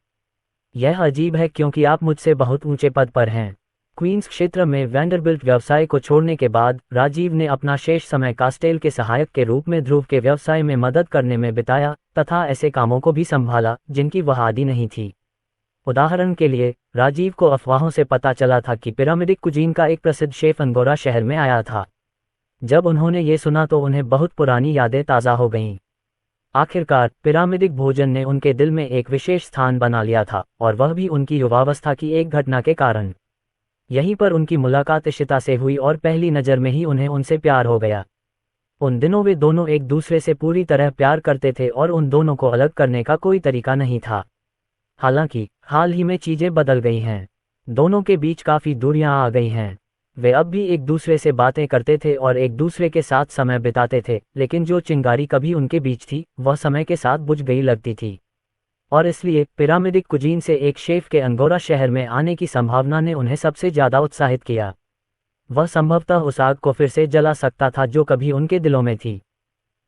यह अजीब है क्योंकि आप मुझसे बहुत ऊंचे पद पर हैं। क्वींस क्षेत्र में वैंडरबिल्ट व्यवसाय को छोड़ने के बाद राजीव ने अपना शेष समय कास्टेल के सहायक के रूप में ध्रुव के व्यवसाय में मदद करने में बिताया तथा ऐसे कामों को भी संभाला जिनकी वह आदी नहीं थी। उदाहरण के लिए, राजीव को अफवाहों से पता चला था कि पिरामिडिक कुजीन का एक प्रसिद्ध शेफ अंगोरा शहर में आया था। जब उन्होंने ये सुना तो उन्हें बहुत पुरानी यादें ताज़ा हो गईं। आखिरकार पिरामिडिक भोजन ने उनके दिल में एक विशेष स्थान बना लिया था, और वह भी उनकी युवावस्था की एक घटना के कारण। यहीं पर उनकी मुलाकात इशिता से हुई और पहली नज़र में ही उन्हें उनसे प्यार हो गया। उन दिनों वे दोनों एक दूसरे से पूरी तरह प्यार करते थे और उन दोनों को अलग करने का कोई तरीका नहीं था। हालांकि हाल ही में चीजें बदल गई हैं। दोनों के बीच काफी दूरियां आ गई हैं। वे अब भी एक दूसरे से बातें करते थे और एक दूसरे के साथ समय बिताते थे, लेकिन जो चिंगारी कभी उनके बीच थी वह समय के साथ बुझ गई लगती थी। और इसलिए पिरामिडिक कुजीन से एक शेफ के अंगोरा शहर में आने की संभावना ने उन्हें सबसे ज्यादा उत्साहित किया। वह संभवतः उस आग को फिर से जला सकता था जो कभी उनके दिलों में थी।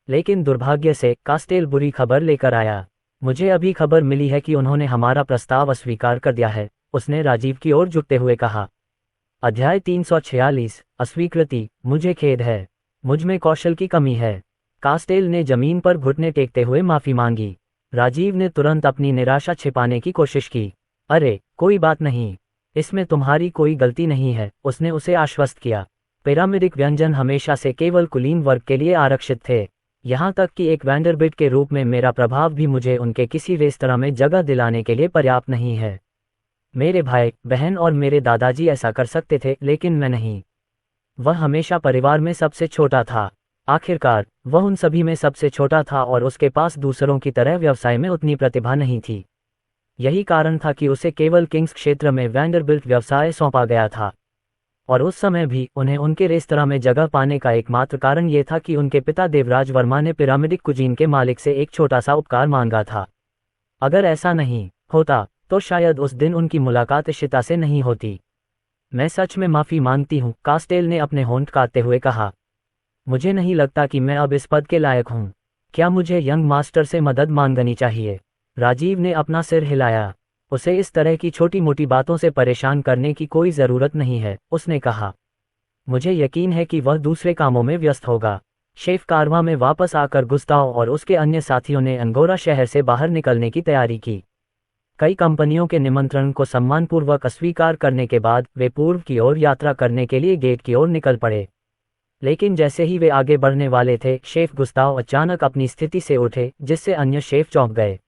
लेकिन दुर्भाग्य से कास्टेल बुरी खबर लेकर आया। मुझे अभी खबर मिली है कि उन्होंने हमारा प्रस्ताव अस्वीकार कर दिया है, उसने राजीव की ओर झुकते हुए कहा। अध्याय 346, अस्वीकृति। मुझे खेद है, मुझ में कौशल की कमी है। कास्टेल ने जमीन पर घुटने टेकते हुए माफी मांगी। राजीव ने तुरंत अपनी निराशा छिपाने की कोशिश की। अरे कोई बात नहीं, इसमें तुम्हारी कोई गलती नहीं है, उसने उसे आश्वस्त किया। पिरामिडिक व्यंजन हमेशा से केवल कुलीन वर्ग के लिए आरक्षित थे। यहाँ तक कि एक वैंडरबिल्ट के रूप में मेरा प्रभाव भी मुझे उनके किसी रेस्तरां में जगह दिलाने के लिए पर्याप्त नहीं है। मेरे भाई बहन और मेरे दादाजी ऐसा कर सकते थे, लेकिन मैं नहीं। वह हमेशा परिवार में सबसे छोटा था। आखिरकार वह उन सभी में सबसे छोटा था और उसके पास दूसरों की तरह व्यवसाय में उतनी प्रतिभा नहीं थी। यही कारण था कि उसे केवल किंग्स क्षेत्र में वैंडरबिल्ट व्यवसाय सौंपा गया था। और उस समय भी उन्हें उनके रेस्तरां में जगह पाने का एकमात्र कारण ये था कि उनके पिता देवराज वर्मा ने पिरामिडिक कुजीन के मालिक से एक छोटा सा उपकार मांगा था। अगर ऐसा नहीं होता तो शायद उस दिन उनकी मुलाकात इशिता से नहीं होती। मैं सच में माफी मांगती हूँ, कास्टेल ने अपने होंठ काटते हुए कहा। मुझे नहीं लगता कि मैं अब इस पद के लायक हूँ। क्या मुझे यंग मास्टर से मदद मांगनी चाहिए? राजीव ने अपना सिर हिलाया। उसे इस तरह की छोटी मोटी बातों से परेशान करने की कोई ज़रूरत नहीं है, उसने कहा। मुझे यकीन है कि वह दूसरे कामों में व्यस्त होगा। शेफ कारवां में वापस आकर गुस्ताव और उसके अन्य साथियों ने अंगोरा शहर से बाहर निकलने की तैयारी की। कई कंपनियों के निमंत्रण को सम्मानपूर्वक अस्वीकार करने के बाद वे पूर्व की ओर यात्रा करने के लिए गेट की ओर निकल पड़े। लेकिन जैसे ही वे आगे बढ़ने वाले थे, शेफ गुस्ताव अचानक अपनी स्थिति से उठे, जिससे अन्य शेफ चौंक गए।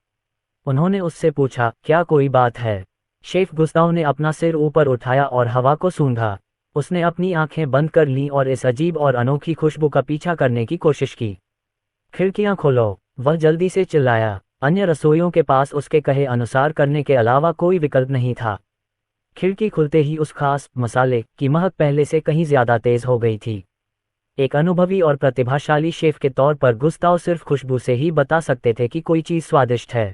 उन्होंने उससे पूछा, क्या कोई बात है? शेफ गुस्ताव ने अपना सिर ऊपर उठाया और हवा को सूंघा। उसने अपनी आंखें बंद कर लीं और इस अजीब और अनोखी खुशबू का पीछा करने की कोशिश की। खिड़कियां खोलो, वह जल्दी से चिल्लाया। अन्य रसोइयों के पास उसके कहे अनुसार करने के अलावा कोई विकल्प नहीं था। खिड़की खुलते ही उस खास मसाले की महक पहले से कहीं ज्यादा तेज हो गई थी। एक अनुभवी और प्रतिभाशाली शेफ के तौर पर गुस्ताव सिर्फ खुशबू से ही बता सकते थे कि कोई चीज़ स्वादिष्ट है।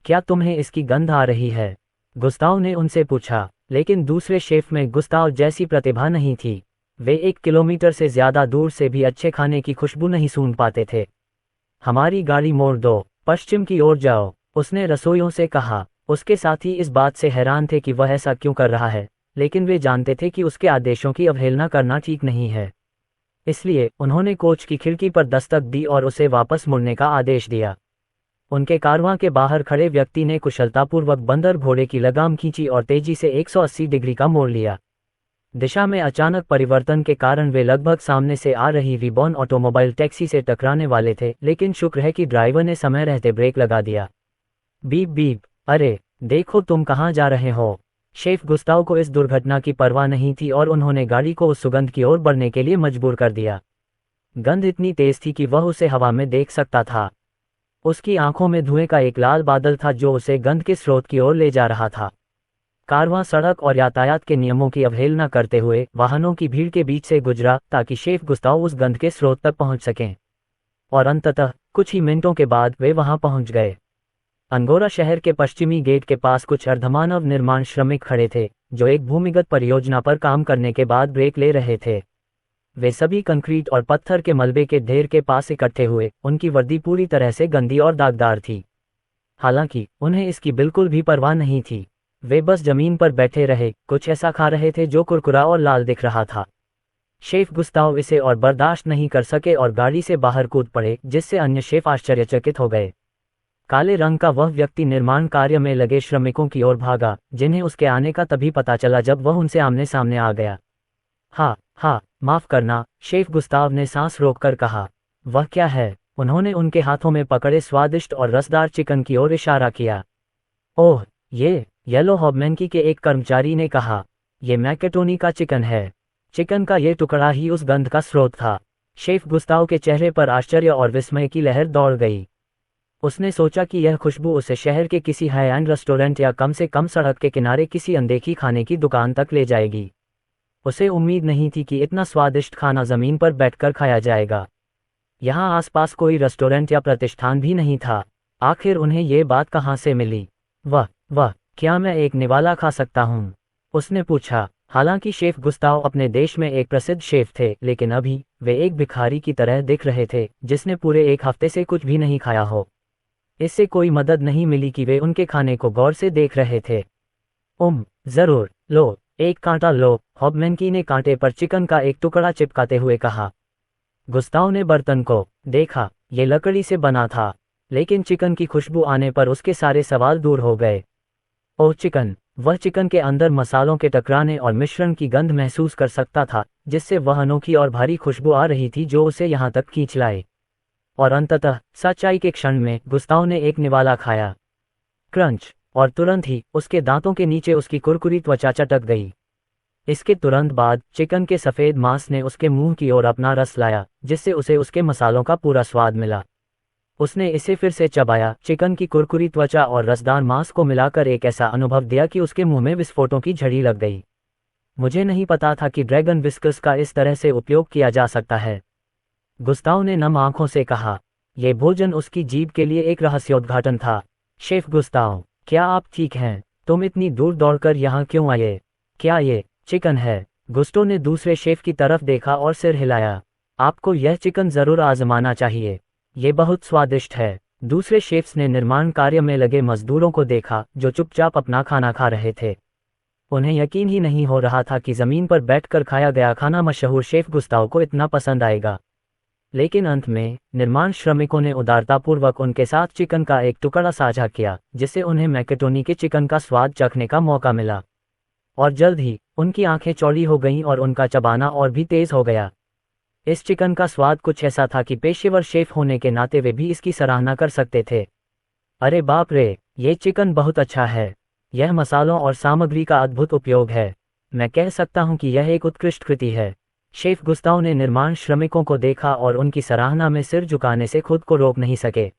क्या तुम्हें इसकी गंध आ रही है? गुस्ताव ने उनसे पूछा, लेकिन दूसरे शेफ में गुस्ताव जैसी प्रतिभा नहीं थी। वे 1 किलोमीटर से ज्यादा दूर से भी अच्छे खाने की खुशबू नहीं सूंघ पाते थे। हमारी गाड़ी मोड़ दो, पश्चिम की ओर जाओ, उसने रसोइयों से कहा। उसके साथी इस बात से हैरान थे कि वह ऐसा क्यों कर रहा है, लेकिन वे जानते थे कि उसके आदेशों की अवहेलना करना ठीक नहीं है। इसलिए उन्होंने कोच की खिड़की पर दस्तक दी और उसे वापस मुड़ने का आदेश दिया। उनके कारवां के बाहर खड़े व्यक्ति ने कुशलतापूर्वक बंदर घोड़े की लगाम खींची और तेजी से 180 डिग्री का मोड़ लिया। दिशा में अचानक परिवर्तन के कारण वे लगभग सामने से आ रही रिबॉन ऑटोमोबाइल टैक्सी से टकराने वाले थे, लेकिन शुक्र है कि ड्राइवर ने समय रहते ब्रेक लगा दिया। बीप बीप, अरे देखो तुम कहाँ जा रहे हो। शेफ गुस्ताव को इस दुर्घटना की परवाह नहीं थी और उन्होंने गाड़ी को उस सुगंध की ओर बढ़ने के लिए मजबूर कर दिया। गंध इतनी तेज थी कि वह उसे हवा में देख सकता था। उसकी आंखों में धुएं का एक लाल बादल था जो उसे गंध के स्रोत की ओर ले जा रहा था। कारवां सड़क और यातायात के नियमों की अवहेलना करते हुए वाहनों की भीड़ के बीच से गुजरा ताकि शेफ गुस्ताव उस गंध के स्रोत तक पहुंच सकें। और अंततः कुछ ही मिनटों के बाद वे वहां पहुंच गए। अंगोरा शहर के पश्चिमी गेट के पास कुछ अर्धमानव निर्माण श्रमिक खड़े थे, जो एक भूमिगत परियोजना पर काम करने के बाद ब्रेक ले रहे थे। वे सभी कंक्रीट और पत्थर के मलबे के ढेर के पास इकट्ठे हुए। उनकी वर्दी पूरी तरह से गंदी और दागदार थी। हालांकि उन्हें इसकी बिल्कुल भी परवाह नहीं थी। वे बस जमीन पर बैठे रहे, कुछ ऐसा खा रहे थे जो कुरकुरा और लाल दिख रहा था। शेफ गुस्ताव इसे और बर्दाश्त नहीं कर सके और गाड़ी से बाहर कूद पड़े, जिससे अन्य शेफ आश्चर्यचकित हो गए। काले रंग का वह व्यक्ति निर्माण कार्य में लगे श्रमिकों की ओर भागा, जिन्हें उसके आने का तभी पता चला जब वह उनसे आमने सामने आ गया। हाँ, माफ करना, शेफ गुस्ताव ने सांस रोककर कहा। वह क्या है? उन्होंने उनके हाथों में पकड़े स्वादिष्ट और रसदार चिकन की ओर इशारा किया। ओह, ये येलो हॉबमैनकी के एक कर्मचारी ने कहा। ये मैकेटोनी का चिकन है। चिकन का ये टुकड़ा ही उस गंध का स्रोत था। शेफ गुस्ताव के चेहरे पर आश्चर्य और विस्मय की लहर दौड़ गई। उसने सोचा कि यह खुशबू उसे शहर के किसी हाई एंड रेस्टोरेंट या कम से कम सड़क के किनारे किसी अनदेखी खाने की दुकान तक ले जाएगी। उसे उम्मीद नहीं थी कि इतना स्वादिष्ट खाना जमीन पर बैठकर खाया जाएगा। यहाँ आसपास कोई रेस्टोरेंट या प्रतिष्ठान भी नहीं था। आखिर उन्हें ये बात कहाँ से मिली? वह, क्या मैं एक निवाला खा सकता हूँ? उसने पूछा। हालांकि शेफ गुस्ताव अपने देश में एक प्रसिद्ध शेफ थे, लेकिन अभी वे एक भिखारी की तरह दिख रहे थे जिसने पूरे एक हफ्ते से कुछ भी नहीं खाया हो। इससे कोई मदद नहीं मिली कि वे उनके खाने को गौर से देख रहे थे। जरूर, लो, एक कांटा लो, हॉबमैनकी ने कांटे पर चिकन का एक टुकड़ा चिपकाते हुए कहा। गुस्ताव ने बर्तन को देखा। ये लकड़ी से बना था, लेकिन चिकन की खुशबू आने पर उसके सारे सवाल दूर हो गए। ओह चिकन! वह चिकन के अंदर मसालों के टकराने और मिश्रण की गंध महसूस कर सकता था, जिससे वह अनोखी और भारी खुशबू आ रही थी जो उसे यहाँ तक खींच लाए। और अंततः सच्चाई के क्षण में गुस्ताव ने एक निवाला खाया। क्रंच! और तुरंत ही उसके दांतों के नीचे उसकी कुरकुरी त्वचा चटक गई। इसके तुरंत बाद चिकन के सफ़ेद मांस ने उसके मुंह की ओर अपना रस लाया, जिससे उसे उसके मसालों का पूरा स्वाद मिला। उसने इसे फिर से चबाया। चिकन की कुरकुरी त्वचा और रसदार मांस को मिलाकर एक ऐसा अनुभव दिया कि उसके मुंह में विस्फोटों की झड़ी लग गई। मुझे नहीं पता था कि ड्रैगन विस्कस का इस तरह से उपयोग किया जा सकता है, गुस्ताव ने नम आंखों से कहा। यह भोजन उसकी जीभ के लिए एक रहस्योद्घाटन था। शेफ गुस्ताव, क्या आप ठीक हैं? तुम इतनी दूर दौड़कर यहाँ क्यों आए? क्या ये चिकन है? गुस्टो ने दूसरे शेफ की तरफ देखा और सिर हिलाया। आपको यह चिकन जरूर आजमाना चाहिए, ये बहुत स्वादिष्ट है। दूसरे शेफ्स ने निर्माण कार्य में लगे मजदूरों को देखा जो चुपचाप अपना खाना खा रहे थे। उन्हें यकीन ही नहीं हो रहा था कि जमीन पर बैठकर खाया गया खाना मशहूर शेफ गुस्ताव को इतना पसंद आएगा। लेकिन अंत में निर्माण श्रमिकों ने उदारतापूर्वक उनके साथ चिकन का एक टुकड़ा साझा किया, जिससे उन्हें मैकेटोनी के चिकन का स्वाद चखने का मौका मिला। और जल्द ही उनकी आंखें चौड़ी हो गईं और उनका चबाना और भी तेज हो गया। इस चिकन का स्वाद कुछ ऐसा था कि पेशेवर शेफ होने के नाते वे भी इसकी सराहना कर सकते थे। अरे बाप रे, ये चिकन बहुत अच्छा है। यह मसालों और सामग्री का अद्भुत उपयोग है। मैं कह सकता हूँ कि यह एक उत्कृष्ट कृति है। शेफ गुस्ताव ने निर्माण श्रमिकों को देखा और उनकी सराहना में सिर झुकाने से खुद को रोक नहीं सके।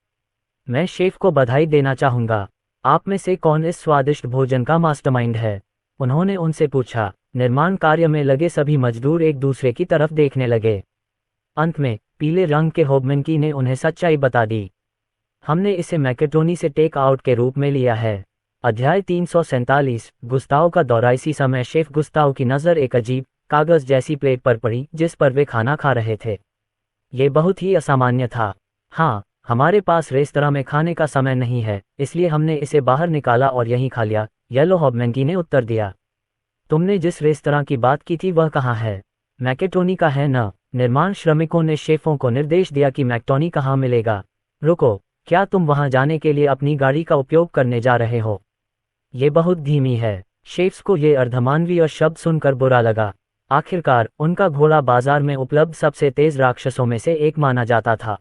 मैं शेफ को बधाई देना चाहूँगा। आप में से कौन इस स्वादिष्ट भोजन का मास्टरमाइंड है? उन्होंने उनसे पूछा। निर्माण कार्य में लगे सभी मजदूर एक दूसरे की तरफ देखने लगे। अंत में पीले रंग के होबमैनकी ने उन्हें सच्चाई बता दी। हमने इसे मैकेट्रोनी से टेक आउट के रूप में लिया है। अध्याय 347 गुस्ताव का दौरा। इसी समय शेफ गुस्ताव की नज़र एक अजीब कागज जैसी प्लेट पर पड़ी जिस पर वे खाना खा रहे थे। ये बहुत ही असामान्य था। हाँ, हमारे पास रेस्तरां में खाने का समय नहीं है, इसलिए हमने इसे बाहर निकाला और यहीं खा लिया, येलो होबमैनकी ने उत्तर दिया। तुमने जिस रेस्तरां की बात की थी वह कहाँ है? मैकेट्रोनी का है न? निर्माण श्रमिकों ने शेफों को निर्देश दिया कि मैकेट्रोनी कहाँ मिलेगा। रुको, क्या तुम वहां जाने के लिए अपनी गाड़ी का उपयोग करने जा रहे हो? ये बहुत धीमी है। शेफ्स को ये अर्धमानवीय शब्द सुनकर बुरा लगा। आखिरकार उनका घोड़ा बाजार में उपलब्ध सबसे तेज राक्षसों में से एक माना जाता था।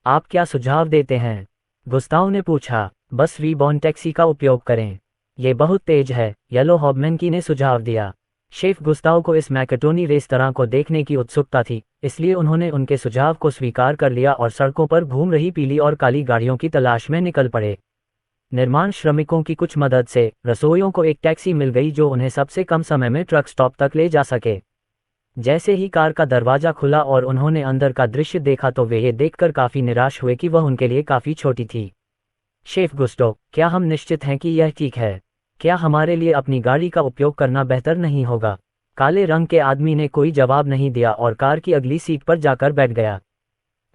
आप क्या सुझाव देते हैं? गुस्ताव ने पूछा। बस रीबॉर्न टैक्सी का उपयोग करें, ये बहुत तेज है, येलो होबमैनकी ने सुझाव दिया। शेफ गुस्ताव को इस मैकेट्रोनी रेस्तरां को देखने की उत्सुकता थी, इसलिए उन्होंने उनके सुझाव को स्वीकार कर लिया और सड़कों पर घूम रही पीली और काली गाड़ियों की तलाश में निकल पड़े। निर्माण श्रमिकों की कुछ मदद से रसोइयों को एक टैक्सी मिल गई जो उन्हें सबसे कम समय में ट्रक स्टॉप तक ले जा सके। जैसे ही कार का दरवाजा खुला और उन्होंने अंदर का दृश्य देखा तो वे ये देखकर काफी निराश हुए कि वह उनके लिए काफी छोटी थी। शेफ गुस्टो, क्या हम निश्चित हैं कि यह ठीक है? क्या हमारे लिए अपनी गाड़ी का उपयोग करना बेहतर नहीं होगा? काले रंग के आदमी ने कोई जवाब नहीं दिया और कार की अगली सीट पर जाकर बैठ गया।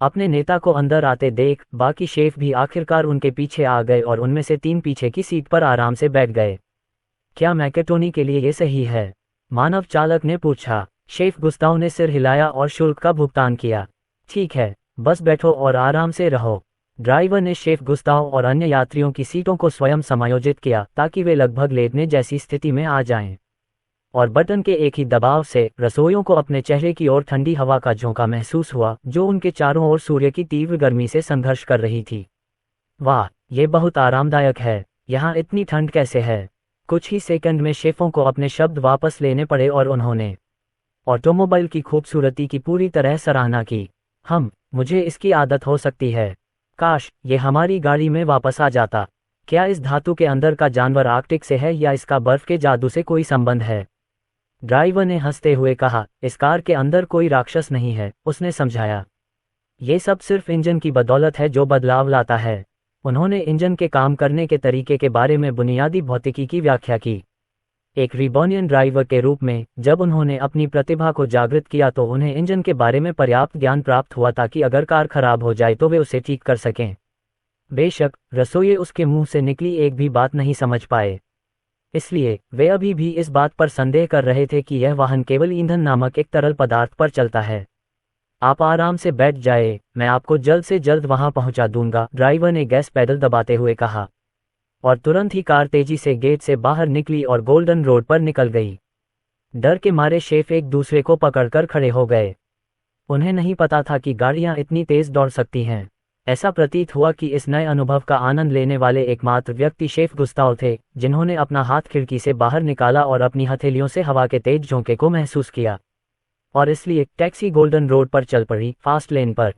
अपने नेता को अंदर आते देख बाकी शेफ भी आखिरकार उनके पीछे आ गए और उनमें से 3 पीछे की सीट पर आराम से बैठ गए। क्या मैकेट्रोनी के लिए ये सही है? मानव चालक ने पूछा। शेफ गुस्ताव ने सिर हिलाया और शुल्क का भुगतान किया। ठीक है, बस बैठो और आराम से रहो। ड्राइवर ने शेफ गुस्ताव और अन्य यात्रियों की सीटों को स्वयं समायोजित किया ताकि वे लगभग लेटने जैसी स्थिति में आ जाएं। और बटन के एक ही दबाव से रसोइयों को अपने चेहरे की ओर ठंडी हवा का झोंका महसूस हुआ जो उनके चारों ओर सूर्य की तीव्र गर्मी से संघर्ष कर रही थी। वाह, ये बहुत आरामदायक है। यहाँ इतनी ठंड कैसे है? कुछ ही सेकंड में शेफों को अपने शब्द वापस लेने पड़े और उन्होंने ऑटोमोबाइल की खूबसूरती की पूरी तरह सराहना की। मुझे इसकी आदत हो सकती है। काश ये हमारी गाड़ी में वापस आ जाता। क्या इस धातु के अंदर का जानवर आर्कटिक से है या इसका बर्फ के जादू से कोई संबंध है? ड्राइवर ने हंसते हुए कहा। इस कार के अंदर कोई राक्षस नहीं है, उसने समझाया। ये सब सिर्फ इंजन की बदौलत है जो बदलाव लाता है। उन्होंने इंजन के काम करने के तरीके के बारे में बुनियादी भौतिकी की व्याख्या की। एक रिबॉनियन ड्राइवर के रूप में जब उन्होंने अपनी प्रतिभा को जागृत किया तो उन्हें इंजन के बारे में पर्याप्त ज्ञान प्राप्त हुआ ताकि अगर कार खराब हो जाए तो वे उसे ठीक कर सकें। बेशक रसोइये उसके मुंह से निकली एक भी बात नहीं समझ पाए, इसलिए वे अभी भी इस बात पर संदेह कर रहे थे कि यह वाहन केवल ईंधन नामक एक तरल पदार्थ पर चलता है। आप आराम से बैठ जाए, मैं आपको जल्द से जल्द वहां पहुंचा दूंगा, ड्राइवर ने गैस पैडल दबाते हुए कहा। और तुरंत ही कार तेजी से गेट से बाहर निकली और गोल्डन रोड पर निकल गई। डर के मारे शेफ एक दूसरे को पकड़कर खड़े हो गए। उन्हें नहीं पता था कि गाड़ियां इतनी तेज दौड़ सकती हैं। ऐसा प्रतीत हुआ कि इस नए अनुभव का आनंद लेने वाले एकमात्र व्यक्ति शेफ गुस्ताव थे, जिन्होंने अपना हाथ खिड़की से बाहर निकाला और अपनी हथेलियों से हवा के तेज झोंके को महसूस किया। और इसलिए टैक्सी गोल्डन रोड पर चल पड़ी, फास्ट लेन पर।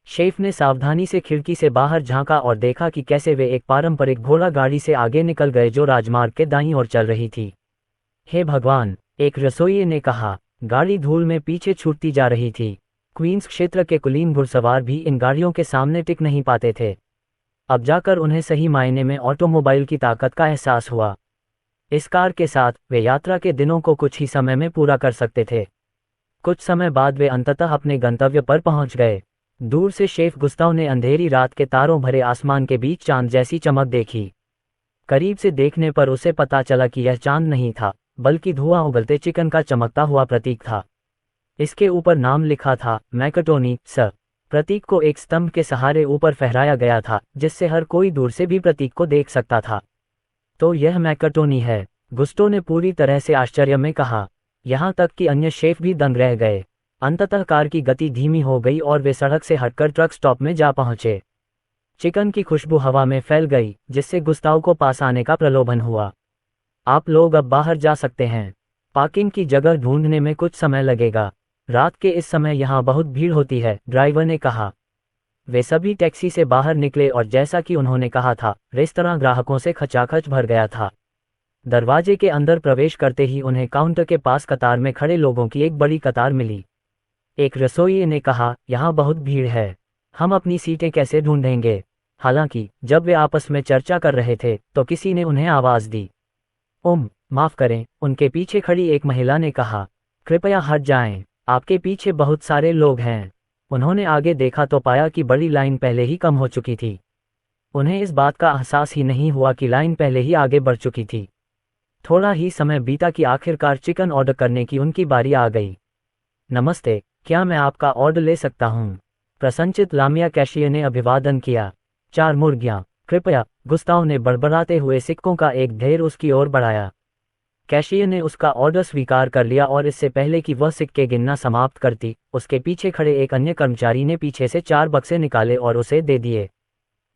शेफ ने सावधानी से खिड़की से बाहर झांका और देखा कि कैसे वे एक पारंपरिक घोड़ा गाड़ी से आगे निकल गए जो राजमार्ग के दाईं ओर चल रही थी। हे भगवान, एक रसोइये ने कहा। गाड़ी धूल में पीछे छूटती जा रही थी। क्वींस क्षेत्र के कुलीन घुड़सवार भी इन गाड़ियों के सामने टिक नहीं पाते थे। अब जाकर उन्हें सही मायने में ऑटोमोबाइल की ताकत का एहसास हुआ। इस कार के साथ वे यात्रा के दिनों को कुछ ही समय में पूरा कर सकते थे। कुछ समय बाद वे अंततः अपने गंतव्य पर पहुंच गए। दूर से शेफ गुस्ताव ने अंधेरी रात के तारों भरे आसमान के बीच चांद जैसी चमक देखी। करीब से देखने पर उसे पता चला कि यह चांद नहीं था, बल्कि धुआं उगलते चिकन का चमकता हुआ प्रतीक था। इसके ऊपर नाम लिखा था, मैकेट्रोनी सर। प्रतीक को एक स्तंभ के सहारे ऊपर फहराया गया था, जिससे हर कोई दूर से भी प्रतीक को देख सकता था। तो यह मैकेट्रोनी है, गुस्टो ने पूरी तरह से आश्चर्य में कहा। यहाँ तक कि अन्य शेफ भी दंग रह गए। अंततः कार की गति धीमी हो गई और वे सड़क से हटकर ट्रक स्टॉप में जा पहुंचे। चिकन की खुशबू हवा में फैल गई, जिससे गुस्ताव को पास आने का प्रलोभन हुआ। आप लोग अब बाहर जा सकते हैं। पार्किंग की जगह ढूंढने में कुछ समय लगेगा। रात के इस समय यहाँ बहुत भीड़ होती है, ड्राइवर ने कहा। वे सभी टैक्सी से बाहर निकले और जैसा कि उन्होंने कहा था, रेस्तरां ग्राहकों से खचाखच भर गया था। दरवाजे के अंदर प्रवेश करते ही उन्हें काउंटर के पास कतार में खड़े लोगों की एक बड़ी कतार मिली। एक रसोइये ने कहा, यहाँ बहुत भीड़ है, हम अपनी सीटें कैसे ढूंढेंगे। हालांकि जब वे आपस में चर्चा कर रहे थे तो किसी ने उन्हें आवाज़ दी। माफ़ करें, उनके पीछे खड़ी एक महिला ने कहा, कृपया हट जाएं, आपके पीछे बहुत सारे लोग हैं। उन्होंने आगे देखा तो पाया कि बड़ी लाइन पहले ही कम हो चुकी थी। उन्हें इस बात का एहसास ही नहीं हुआ कि लाइन पहले ही आगे बढ़ चुकी थी। थोड़ा ही समय बीता कि आखिरकार चिकन ऑर्डर करने की उनकी बारी आ गई। नमस्ते, क्या मैं आपका ऑर्डर ले सकता हूँ? प्रसन्नचित लामिया कैशियर ने अभिवादन किया। 4 मुर्गियाँ, कृपया, गुस्ताव ने बड़बड़ाते हुए सिक्कों का एक ढेर उसकी ओर बढ़ाया। कैशियर ने उसका ऑर्डर स्वीकार कर लिया और इससे पहले कि वह सिक्के गिनना समाप्त करती, उसके पीछे खड़े एक अन्य कर्मचारी ने पीछे से 4 बक्से निकाले और उसे दे दिए।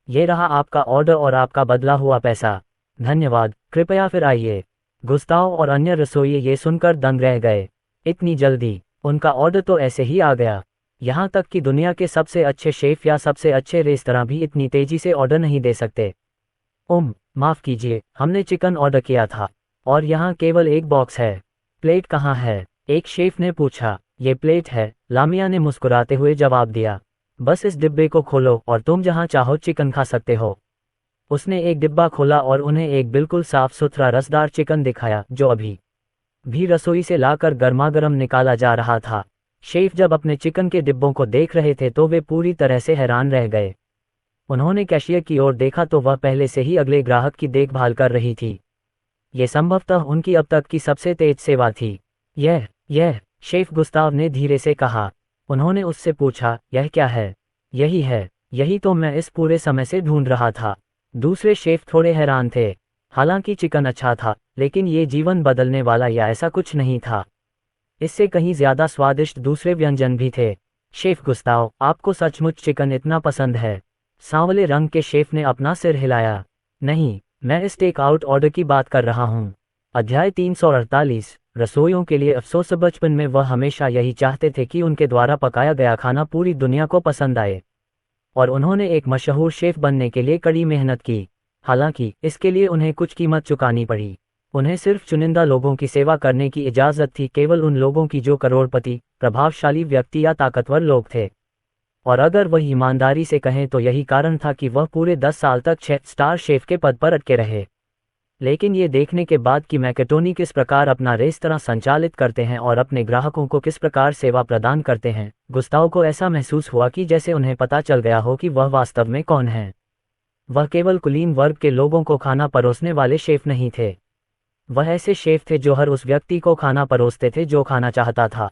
ये रहा आपका ऑर्डर और आपका बदला हुआ पैसा। धन्यवाद, कृपया फिर आइए। गुस्ताव और अन्य रसोइये ये सुनकर दंग रह गए। इतनी जल्दी? उनका ऑर्डर तो ऐसे ही आ गया। यहाँ तक कि दुनिया के सबसे अच्छे शेफ या सबसे अच्छे रेस्तरां भी इतनी तेजी से ऑर्डर नहीं दे सकते। माफ़ कीजिए, हमने चिकन ऑर्डर किया था और यहाँ केवल एक बॉक्स है। प्लेट कहाँ है? एक शेफ ने पूछा। ये प्लेट है, लामिया ने मुस्कुराते हुए जवाब दिया। बस इस डिब्बे को खोलो और तुम जहाँ चाहो चिकन खा सकते हो। उसने एक डिब्बा खोला और उन्हें एक बिल्कुल साफ सुथरा रसदार चिकन दिखाया जो अभी भी रसोई से लाकर गर्मागर्म निकाला जा रहा था। शेफ जब अपने चिकन के डिब्बों को देख रहे थे तो वे पूरी तरह से हैरान रह गए। उन्होंने कैशियर की ओर देखा तो वह पहले से ही अगले ग्राहक की देखभाल कर रही थी। ये संभवतः उनकी अब तक की सबसे तेज सेवा थी। यह, शेफ गुस्ताव ने धीरे से कहा। उन्होंने उससे पूछा, यह क्या है? यही है, यही तो मैं इस पूरे समय से ढूंढ रहा था। दूसरे शेफ थोड़े हैरान थे। हालांकि चिकन अच्छा था, लेकिन ये जीवन बदलने वाला या ऐसा कुछ नहीं था। इससे कहीं ज्यादा स्वादिष्ट दूसरे व्यंजन भी थे। शेफ गुस्ताव, आपको सचमुच चिकन इतना पसंद है? सांवले रंग के शेफ ने अपना सिर हिलाया। नहीं, मैं इस टेक आउट ऑर्डर की बात कर रहा हूँ। अध्याय 348, रसोइयों के लिए अफसोस। बचपन में वह हमेशा यही चाहते थे कि उनके द्वारा पकाया गया खाना पूरी दुनिया को पसंद आए, और उन्होंने एक मशहूर शेफ बनने के लिए कड़ी मेहनत की। हालांकि इसके लिए उन्हें कुछ कीमत चुकानी पड़ी। उन्हें सिर्फ चुनिंदा लोगों की सेवा करने की इजाज़त थी, केवल उन लोगों की जो करोड़पति, प्रभावशाली व्यक्ति या ताकतवर लोग थे। और अगर वह ईमानदारी से कहें तो यही कारण था कि वह पूरे 10 साल तक 6 स्टार शेफ के पद पर अटके रहे। लेकिन ये देखने के बाद कि मैकेटोनी किस प्रकार अपना रेस्तरां संचालित करते हैं और अपने ग्राहकों को किस प्रकार सेवा प्रदान करते हैं, गुस्ताव को ऐसा महसूस हुआ कि जैसे उन्हें पता चल गया हो कि वह वास्तव में कौन है। वह केवल कुलीन वर्ग के लोगों को खाना परोसने वाले शेफ नहीं थे। वह ऐसे शेफ थे जो हर उस व्यक्ति को खाना परोसते थे जो खाना चाहता था।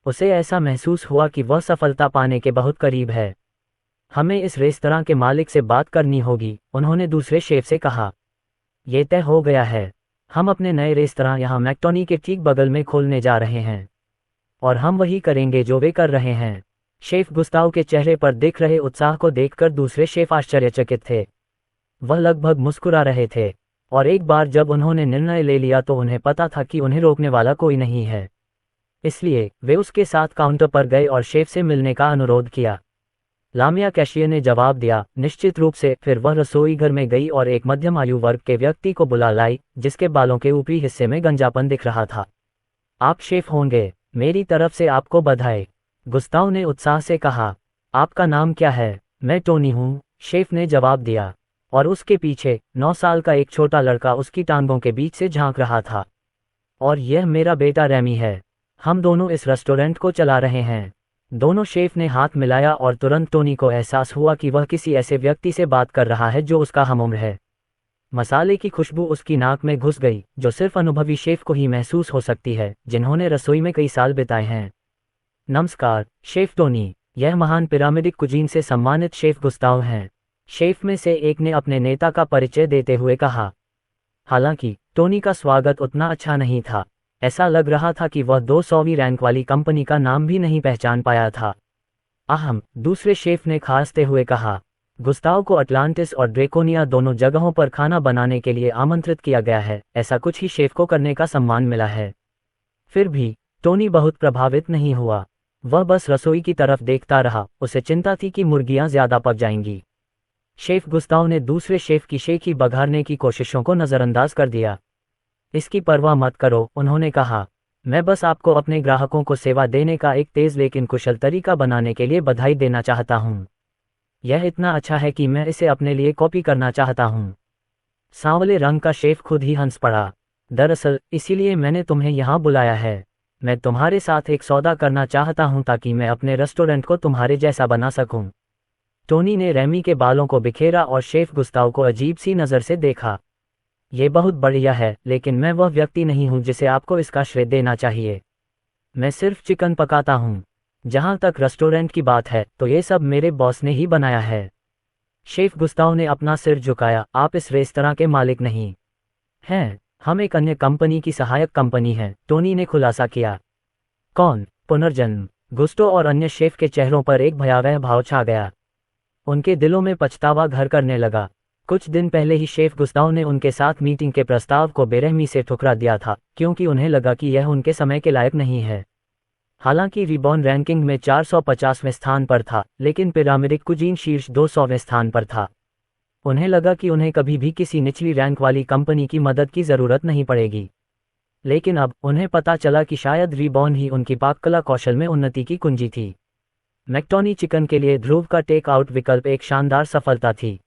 उसे ऐसा महसूस हुआ कि वह सफलता पाने के बहुत करीब है। हमें इस रेस्तरां के मालिक से बात करनी होगी, उन्होंने दूसरे शेफ से कहा। ये तय हो गया है। हम अपने नए रेस्तरां यहाँ मैकटोनी के ठीक बगल में खोलने जा रहे हैं, और हम वही करेंगे जो वे कर रहे हैं। शेफ गुस्ताव के चेहरे पर दिख रहे उत्साह को देखकर दूसरे शेफ आश्चर्यचकित थे। वह लगभग मुस्कुरा रहे थे, और एक बार जब उन्होंने निर्णय ले लिया तो उन्हें पता था कि उन्हें रोकने वाला कोई नहीं है। इसलिए वे उसके साथ काउंटर पर गए और शेफ से मिलने का अनुरोध किया। लामिया कैशियर ने जवाब दिया, निश्चित रूप से। फिर वह रसोई घर में गई और एक मध्यम आयु वर्ग के व्यक्ति को बुला लाई, जिसके बालों के ऊपरी हिस्से में गंजापन दिख रहा था। आप शेफ होंगे, मेरी तरफ से आपको बधाई, गुस्ताव ने उत्साह से कहा। आपका नाम क्या है? मैं टोनी हूँ, शेफ ने जवाब दिया। और उसके पीछे 9 साल का एक छोटा लड़का उसकी टांगों के बीच से झांक रहा था। और यह मेरा बेटा रेमी है। हम दोनों इस रेस्टोरेंट को चला रहे हैं। दोनों शेफ ने हाथ मिलाया और तुरंत टोनी को एहसास हुआ कि वह किसी ऐसे व्यक्ति से बात कर रहा है जो उसका हमउम्र है। मसाले की खुशबू उसकी नाक में घुस गई, जो सिर्फ अनुभवी शेफ को ही महसूस हो सकती है, जिन्होंने रसोई में कई साल बिताए हैं। नमस्कार, शेफ टोनी। यह महान पिरामिडिक कुजीन से सम्मानित शेफ गुस्ताव हैं, शेफ में से एक ने अपने नेता का परिचय देते हुए कहा। हालांकि टोनी का स्वागत उतना अच्छा नहीं था। ऐसा लग रहा था कि वह 200वीं रैंक वाली कंपनी का नाम भी नहीं पहचान पाया था। अहम, दूसरे शेफ ने खांसते हुए कहा। गुस्ताव को अटलांटिस और ड्रेकोनिया दोनों जगहों पर खाना बनाने के लिए आमंत्रित किया गया है। ऐसा कुछ ही शेफ को करने का सम्मान मिला है। फिर भी टोनी बहुत प्रभावित नहीं हुआ। वह बस रसोई की तरफ देखता रहा, उसे चिंता थी कि मुर्गियां ज्यादा पक जाएंगी। शेफ गुस्ताव ने दूसरे शेफ की शेखी बघारने की कोशिशों को नजरअंदाज कर दिया। इसकी परवाह मत करो, उन्होंने कहा। मैं बस आपको अपने ग्राहकों को सेवा देने का एक तेज लेकिन कुशल तरीका बनाने के लिए बधाई देना चाहता हूँ। यह इतना अच्छा है कि मैं इसे अपने लिए कॉपी करना चाहता हूँ। सांवले रंग का शेफ खुद ही हंस पड़ा। दरअसल इसीलिए मैंने तुम्हें यहाँ बुलाया है। मैं तुम्हारे साथ एक सौदा करना चाहता हूँ ताकि मैं अपने रेस्टोरेंट को तुम्हारे जैसा बना सकूं। टोनी ने रैमी के बालों को बिखेरा और शेफ गुस्ताव को अजीब सी नज़र से देखा। ये बहुत बढ़िया है, लेकिन मैं वह व्यक्ति नहीं हूँ जिसे आपको इसका श्रेय देना चाहिए। मैं सिर्फ चिकन पकाता हूँ। जहाँ तक रेस्टोरेंट की बात है तो ये सब मेरे बॉस ने ही बनाया है। शेफ गुस्ताव ने अपना सिर झुकाया। आप इस रेस्तरां के मालिक नहीं हैं, हम एक अन्य कंपनी की सहायक कंपनी हैं, टोनी ने खुलासा किया। कौन? पुनर्जन्म। गुस्टो और अन्य शेफ के चेहरों पर एक भयावह भाव छा गया। उनके दिलों में पछतावा घर करने लगा। कुछ दिन पहले ही शेफ गुस्ताव ने उनके साथ मीटिंग के प्रस्ताव को बेरहमी से ठुकरा दिया था, क्योंकि उन्हें लगा कि यह उनके समय के लायक नहीं है। हालांकि रिबॉन रैंकिंग में 450वें स्थान पर था, लेकिन पिरामिडिक कुजीन शीर्ष 200वें स्थान पर था। उन्हें लगा कि उन्हें कभी भी किसी निचली रैंक वाली कंपनी की मदद की ज़रूरत नहीं पड़ेगी। लेकिन अब उन्हें पता चला कि शायद रिबॉन ही उनकी पाककला कौशल में उन्नति की कुंजी थी। मैक्टोनी चिकन के लिए ध्रुव का टेक आउट विकल्प एक शानदार सफलता थी।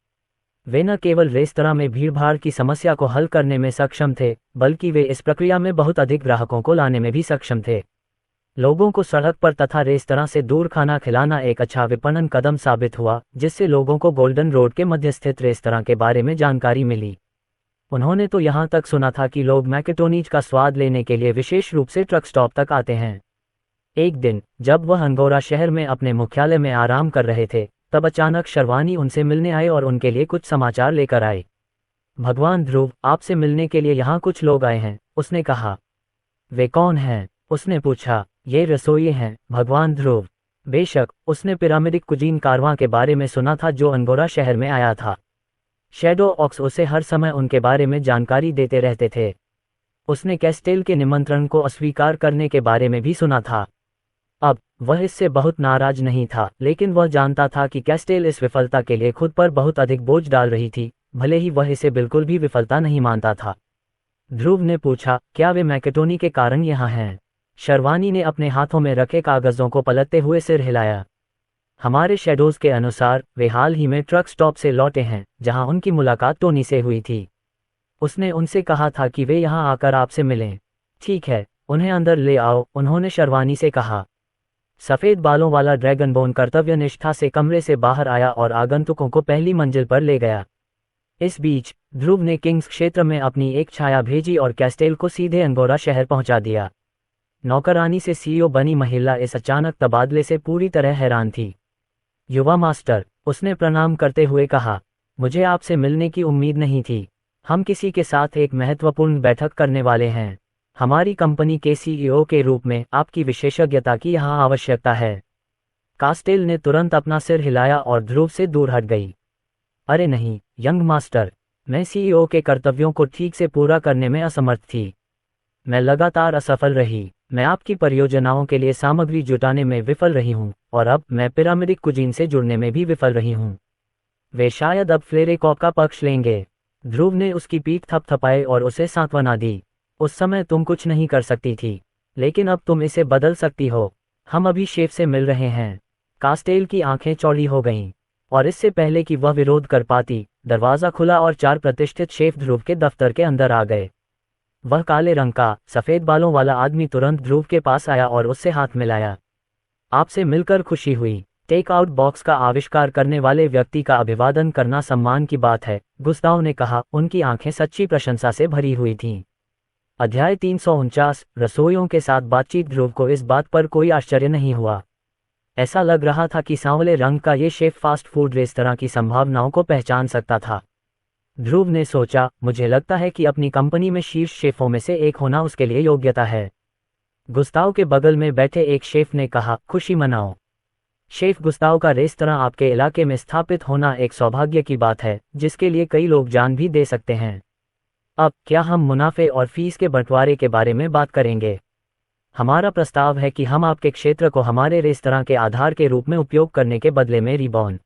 वे न केवल रेस्तरां में भीड़भाड़ की समस्या को हल करने में सक्षम थे, बल्कि वे इस प्रक्रिया में बहुत अधिक ग्राहकों को लाने में भी सक्षम थे। लोगों को सड़क पर तथा रेस्तरां से दूर खाना खिलाना एक अच्छा विपणन कदम साबित हुआ, जिससे लोगों को गोल्डन रोड के मध्य स्थित रेस्तरां के बारे में जानकारी मिली। उन्होंने तो यहाँ तक सुना था कि लोग मैकेटोनीज का स्वाद लेने के लिए विशेष रूप से ट्रक स्टॉप तक आते हैं। एक दिन जब वह अंगोरा शहर में अपने मुख्यालय में आराम कर रहे थे, तब अचानक शर्वानी उनसे मिलने आए और उनके लिए कुछ समाचार लेकर आए। भगवान ध्रुव, आपसे मिलने के लिए यहाँ कुछ लोग आए हैं, उसने कहा। वे कौन हैं? उसने पूछा। ये रसोई हैं, भगवान ध्रुव। बेशक, उसने पिरामिडिक कुजीन कारवां के बारे में सुना था जो अंगोरा शहर में आया था। शैडो ऑक्स उसे हर समय उनके बारे में जानकारी देते रहते थे। उसने कैस्टेल के निमंत्रण को अस्वीकार करने के बारे में भी सुना था। अब वह इससे बहुत नाराज नहीं था, लेकिन वह जानता था कि कैस्टेल इस विफलता के लिए खुद पर बहुत अधिक बोझ डाल रही थी, भले ही वह इसे बिल्कुल भी विफलता नहीं मानता था। ध्रुव ने पूछा, क्या वे मैकेटोनी के कारण यहाँ हैं? शर्वानी ने अपने हाथों में रखे कागजों को पलटते हुए सिर हिलाया। हमारे शैडोज के अनुसार वे हाल ही में ट्रक स्टॉप से लौटे हैं, जहां उनकी मुलाकात टोनी से हुई थी। उसने उनसे कहा था कि वे यहां आकर आपसे मिलें। ठीक है, उन्हें अंदर ले आओ, उन्होंने शर्वानी से कहा। सफ़ेद बालों वाला ड्रैगनबोन कर्तव्य निष्ठा से कमरे से बाहर आया और आगंतुकों को पहली मंजिल पर ले गया। इस बीच ध्रुव ने किंग्स क्षेत्र में अपनी एक छाया भेजी और कैस्टेल को सीधे अंगोरा शहर पहुंचा दिया। नौकरानी से सीईओ बनी महिला इस अचानक तबादले से पूरी तरह हैरान थी। युवा मास्टर, उसने प्रणाम करते हुए कहा, मुझे आपसे मिलने की उम्मीद नहीं थी। हम किसी के साथ एक महत्वपूर्ण बैठक करने वाले हैं। हमारी कंपनी के सीईओ के रूप में आपकी विशेषज्ञता की यहाँ आवश्यकता है। कास्टेल ने तुरंत अपना सिर हिलाया और ध्रुव से दूर हट गई। अरे नहीं, यंग मास्टर, मैं सीईओ के कर्तव्यों को ठीक से पूरा करने में असमर्थ थी। मैं लगातार असफल रही। मैं आपकी परियोजनाओं के लिए सामग्री जुटाने में विफल रही हूँ, और अब मैं पिरामिडिक कुजीन से जुड़ने में भी विफल रही हूँ। वे शायद अब फ्लेरेकॉप का पक्ष लेंगे। ध्रुव ने उसकी पीठ थपथपाई और उसे सांत्वना दी। उस समय तुम कुछ नहीं कर सकती थी, लेकिन अब तुम इसे बदल सकती हो। हम अभी शेफ से मिल रहे हैं। कास्टेल की आंखें चौड़ी हो गईं, और इससे पहले कि वह विरोध कर पाती, दरवाज़ा खुला और 4 प्रतिष्ठित शेफ ध्रुव के दफ्तर के अंदर आ गए। वह काले रंग का सफ़ेद बालों वाला आदमी तुरंत ध्रुव के पास आया और उससे हाथ मिलाया। आपसे मिलकर खुशी हुई। टेक आउट बॉक्स का आविष्कार करने वाले व्यक्ति का अभिवादन करना सम्मान की बात है, गुस्ताव ने कहा। उनकी आंखें सच्ची प्रशंसा से भरी हुई थीं। अध्याय 349, रसोइयों के साथ बातचीत। ध्रुव को इस बात पर कोई आश्चर्य नहीं हुआ। ऐसा लग रहा था कि सांवले रंग का ये शेफ फास्ट फूड रेस्तरां की संभावनाओं को पहचान सकता था। ध्रुव ने सोचा, मुझे लगता है कि अपनी कंपनी में शीर्ष शेफों में से एक होना उसके लिए योग्यता है। गुस्ताव के बगल में बैठे एक शेफ ने कहा, खुशी मनाओ। शेफ गुस्ताव का रेस्तरां आपके इलाके में स्थापित होना एक सौभाग्य की बात है, जिसके लिए कई लोग जान भी दे सकते हैं। अब क्या हम मुनाफे और फीस के बंटवारे के बारे में बात करेंगे? हमारा प्रस्ताव है कि हम आपके क्षेत्र को हमारे रेस्तरां के आधार के रूप में उपयोग करने के बदले में रिबॉन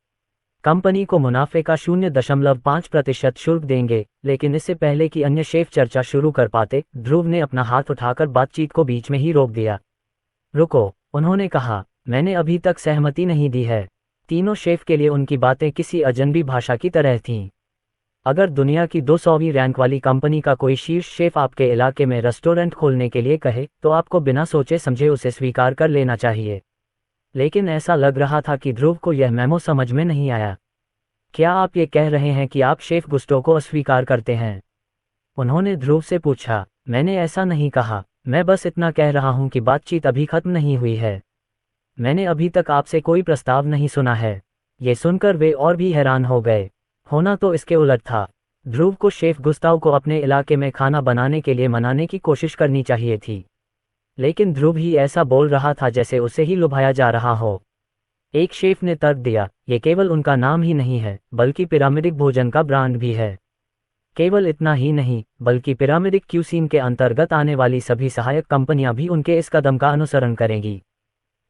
कंपनी को मुनाफे का 0.5% शुल्क देंगे। लेकिन इससे पहले कि अन्य शेफ चर्चा शुरू कर पाते, ध्रुव ने अपना हाथ उठाकर बातचीत को बीच में ही रोक दिया। रुको, उन्होंने कहा, मैंने अभी तक सहमति नहीं दी है। तीनों शेफ के लिए उनकी बातें किसी अजनबी भाषा की तरह थीं। अगर दुनिया की 200वीं रैंक वाली कंपनी का कोई शीर्ष शेफ आपके इलाके में रेस्टोरेंट खोलने के लिए कहे, तो आपको बिना सोचे समझे उसे स्वीकार कर लेना चाहिए। लेकिन ऐसा लग रहा था कि ध्रुव को यह मेमो समझ में नहीं आया। क्या आप ये कह रहे हैं कि आप शेफ गुस्टो को अस्वीकार करते हैं? उन्होंने ध्रुव से पूछा। मैंने ऐसा नहीं कहा, मैं बस इतना कह रहा हूं कि बातचीत अभी खत्म नहीं हुई है। मैंने अभी तक आपसे कोई प्रस्ताव नहीं सुना है। ये सुनकर वे और भी हैरान हो गए। होना तो इसके उलट था। ध्रुव को शेफ गुस्ताव को अपने इलाके में खाना बनाने के लिए मनाने की कोशिश करनी चाहिए थी। लेकिन ध्रुव ही ऐसा बोल रहा था जैसे उसे ही लुभाया जा रहा हो। एक शेफ ने तर्क दिया, ये केवल उनका नाम ही नहीं है, बल्कि पिरामिडिक भोजन का ब्रांड भी है। केवल इतना ही नहीं, बल्कि पिरामिडिक क्यूसीन के अंतर्गत आने वाली सभी सहायक कंपनियां भी उनके इस कदम का अनुसरण करेंगी।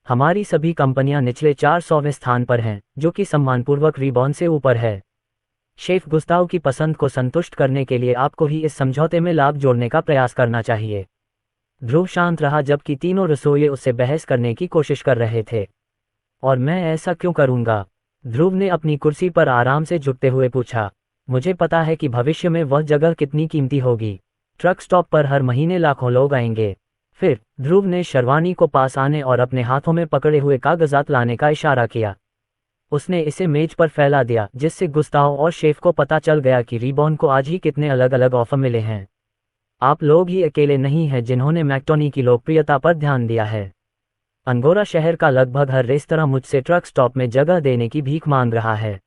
हमारी सभी कंपनियां निचले 400वें स्थान पर हैं, जो कि सम्मानपूर्वक रिबॉन से ऊपर है। शेफ गुस्ताव की पसंद को संतुष्ट करने के लिए आपको ही इस समझौते में लाभ जोड़ने का प्रयास करना चाहिए। ध्रुव शांत रहा जबकि तीनों रसोइये उससे बहस करने की कोशिश कर रहे थे। और मैं ऐसा क्यों करूंगा? ध्रुव ने अपनी कुर्सी पर आराम से झुकते हुए पूछा। मुझे पता है कि भविष्य में वह जगह कितनी कीमती होगी। ट्रक स्टॉप पर हर महीने लाखों लोग आएंगे। फिर ध्रुव ने शर्वानी को पास आने और अपने हाथों में पकड़े हुए कागजात लाने का इशारा किया। उसने इसे मेज पर फैला दिया, जिससे गुस्ताव और शेफ को पता चल गया कि रिबॉन को आज ही कितने अलग अलग ऑफर मिले हैं। आप लोग ही अकेले नहीं हैं जिन्होंने मैक्टोनी की लोकप्रियता पर ध्यान दिया है। अंगोरा शहर का लगभग हर रेस्तरां मुझसे ट्रक स्टॉप में जगह देने की भीख मांग रहा है।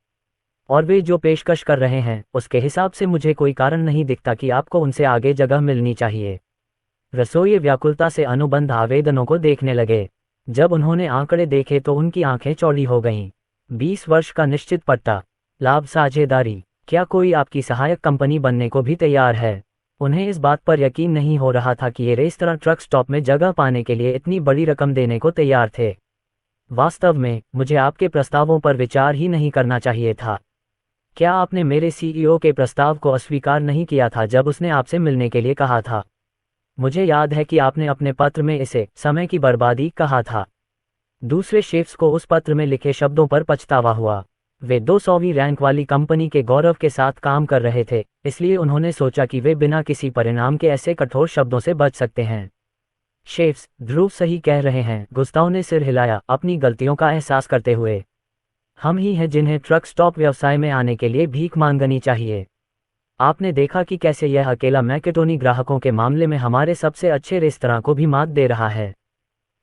और वे जो पेशकश कर रहे हैं, उसके हिसाब से मुझे कोई कारण नहीं दिखता कि आपको उनसे आगे जगह मिलनी चाहिए। रसोइये व्याकुलता से अनुबंध आवेदनों को देखने लगे। जब उन्होंने आंकड़े देखे तो उनकी आंखें चौड़ी हो गईं। 20 वर्ष का निश्चित पट्टा, लाभ साझेदारी, क्या कोई आपकी सहायक कंपनी बनने को भी तैयार है? उन्हें इस बात पर यकीन नहीं हो रहा था कि ये रेस्तरां ट्रक स्टॉप में जगह पाने के लिए इतनी बड़ी रकम देने को तैयार थे। वास्तव में मुझे आपके प्रस्तावों पर विचार ही नहीं करना चाहिए था। क्या आपने मेरे सीईओ के प्रस्ताव को अस्वीकार नहीं किया था जब उसने आपसे मिलने के लिए कहा था? मुझे याद है कि आपने अपने पत्र में इसे समय की बर्बादी कहा था। दूसरे शेफ्स को उस पत्र में लिखे शब्दों पर पछतावा हुआ। वे 200वीं रैंक वाली कंपनी के गौरव के साथ काम कर रहे थे, इसलिए उन्होंने सोचा कि वे बिना किसी परिणाम के ऐसे कठोर शब्दों से बच सकते हैं। शेफ्स, ध्रुव सही कह रहे हैं, गुस्ताव ने सिर हिलाया, अपनी गलतियों का एहसास करते हुए। हम ही हैं जिन्हें ट्रक स्टॉप व्यवसाय में आने के लिए भीख मांगनी चाहिए। आपने देखा कि कैसे यह अकेला मैकेटोनी ग्राहकों के मामले में हमारे सबसे अच्छे रेस्तरां को भी मात दे रहा है।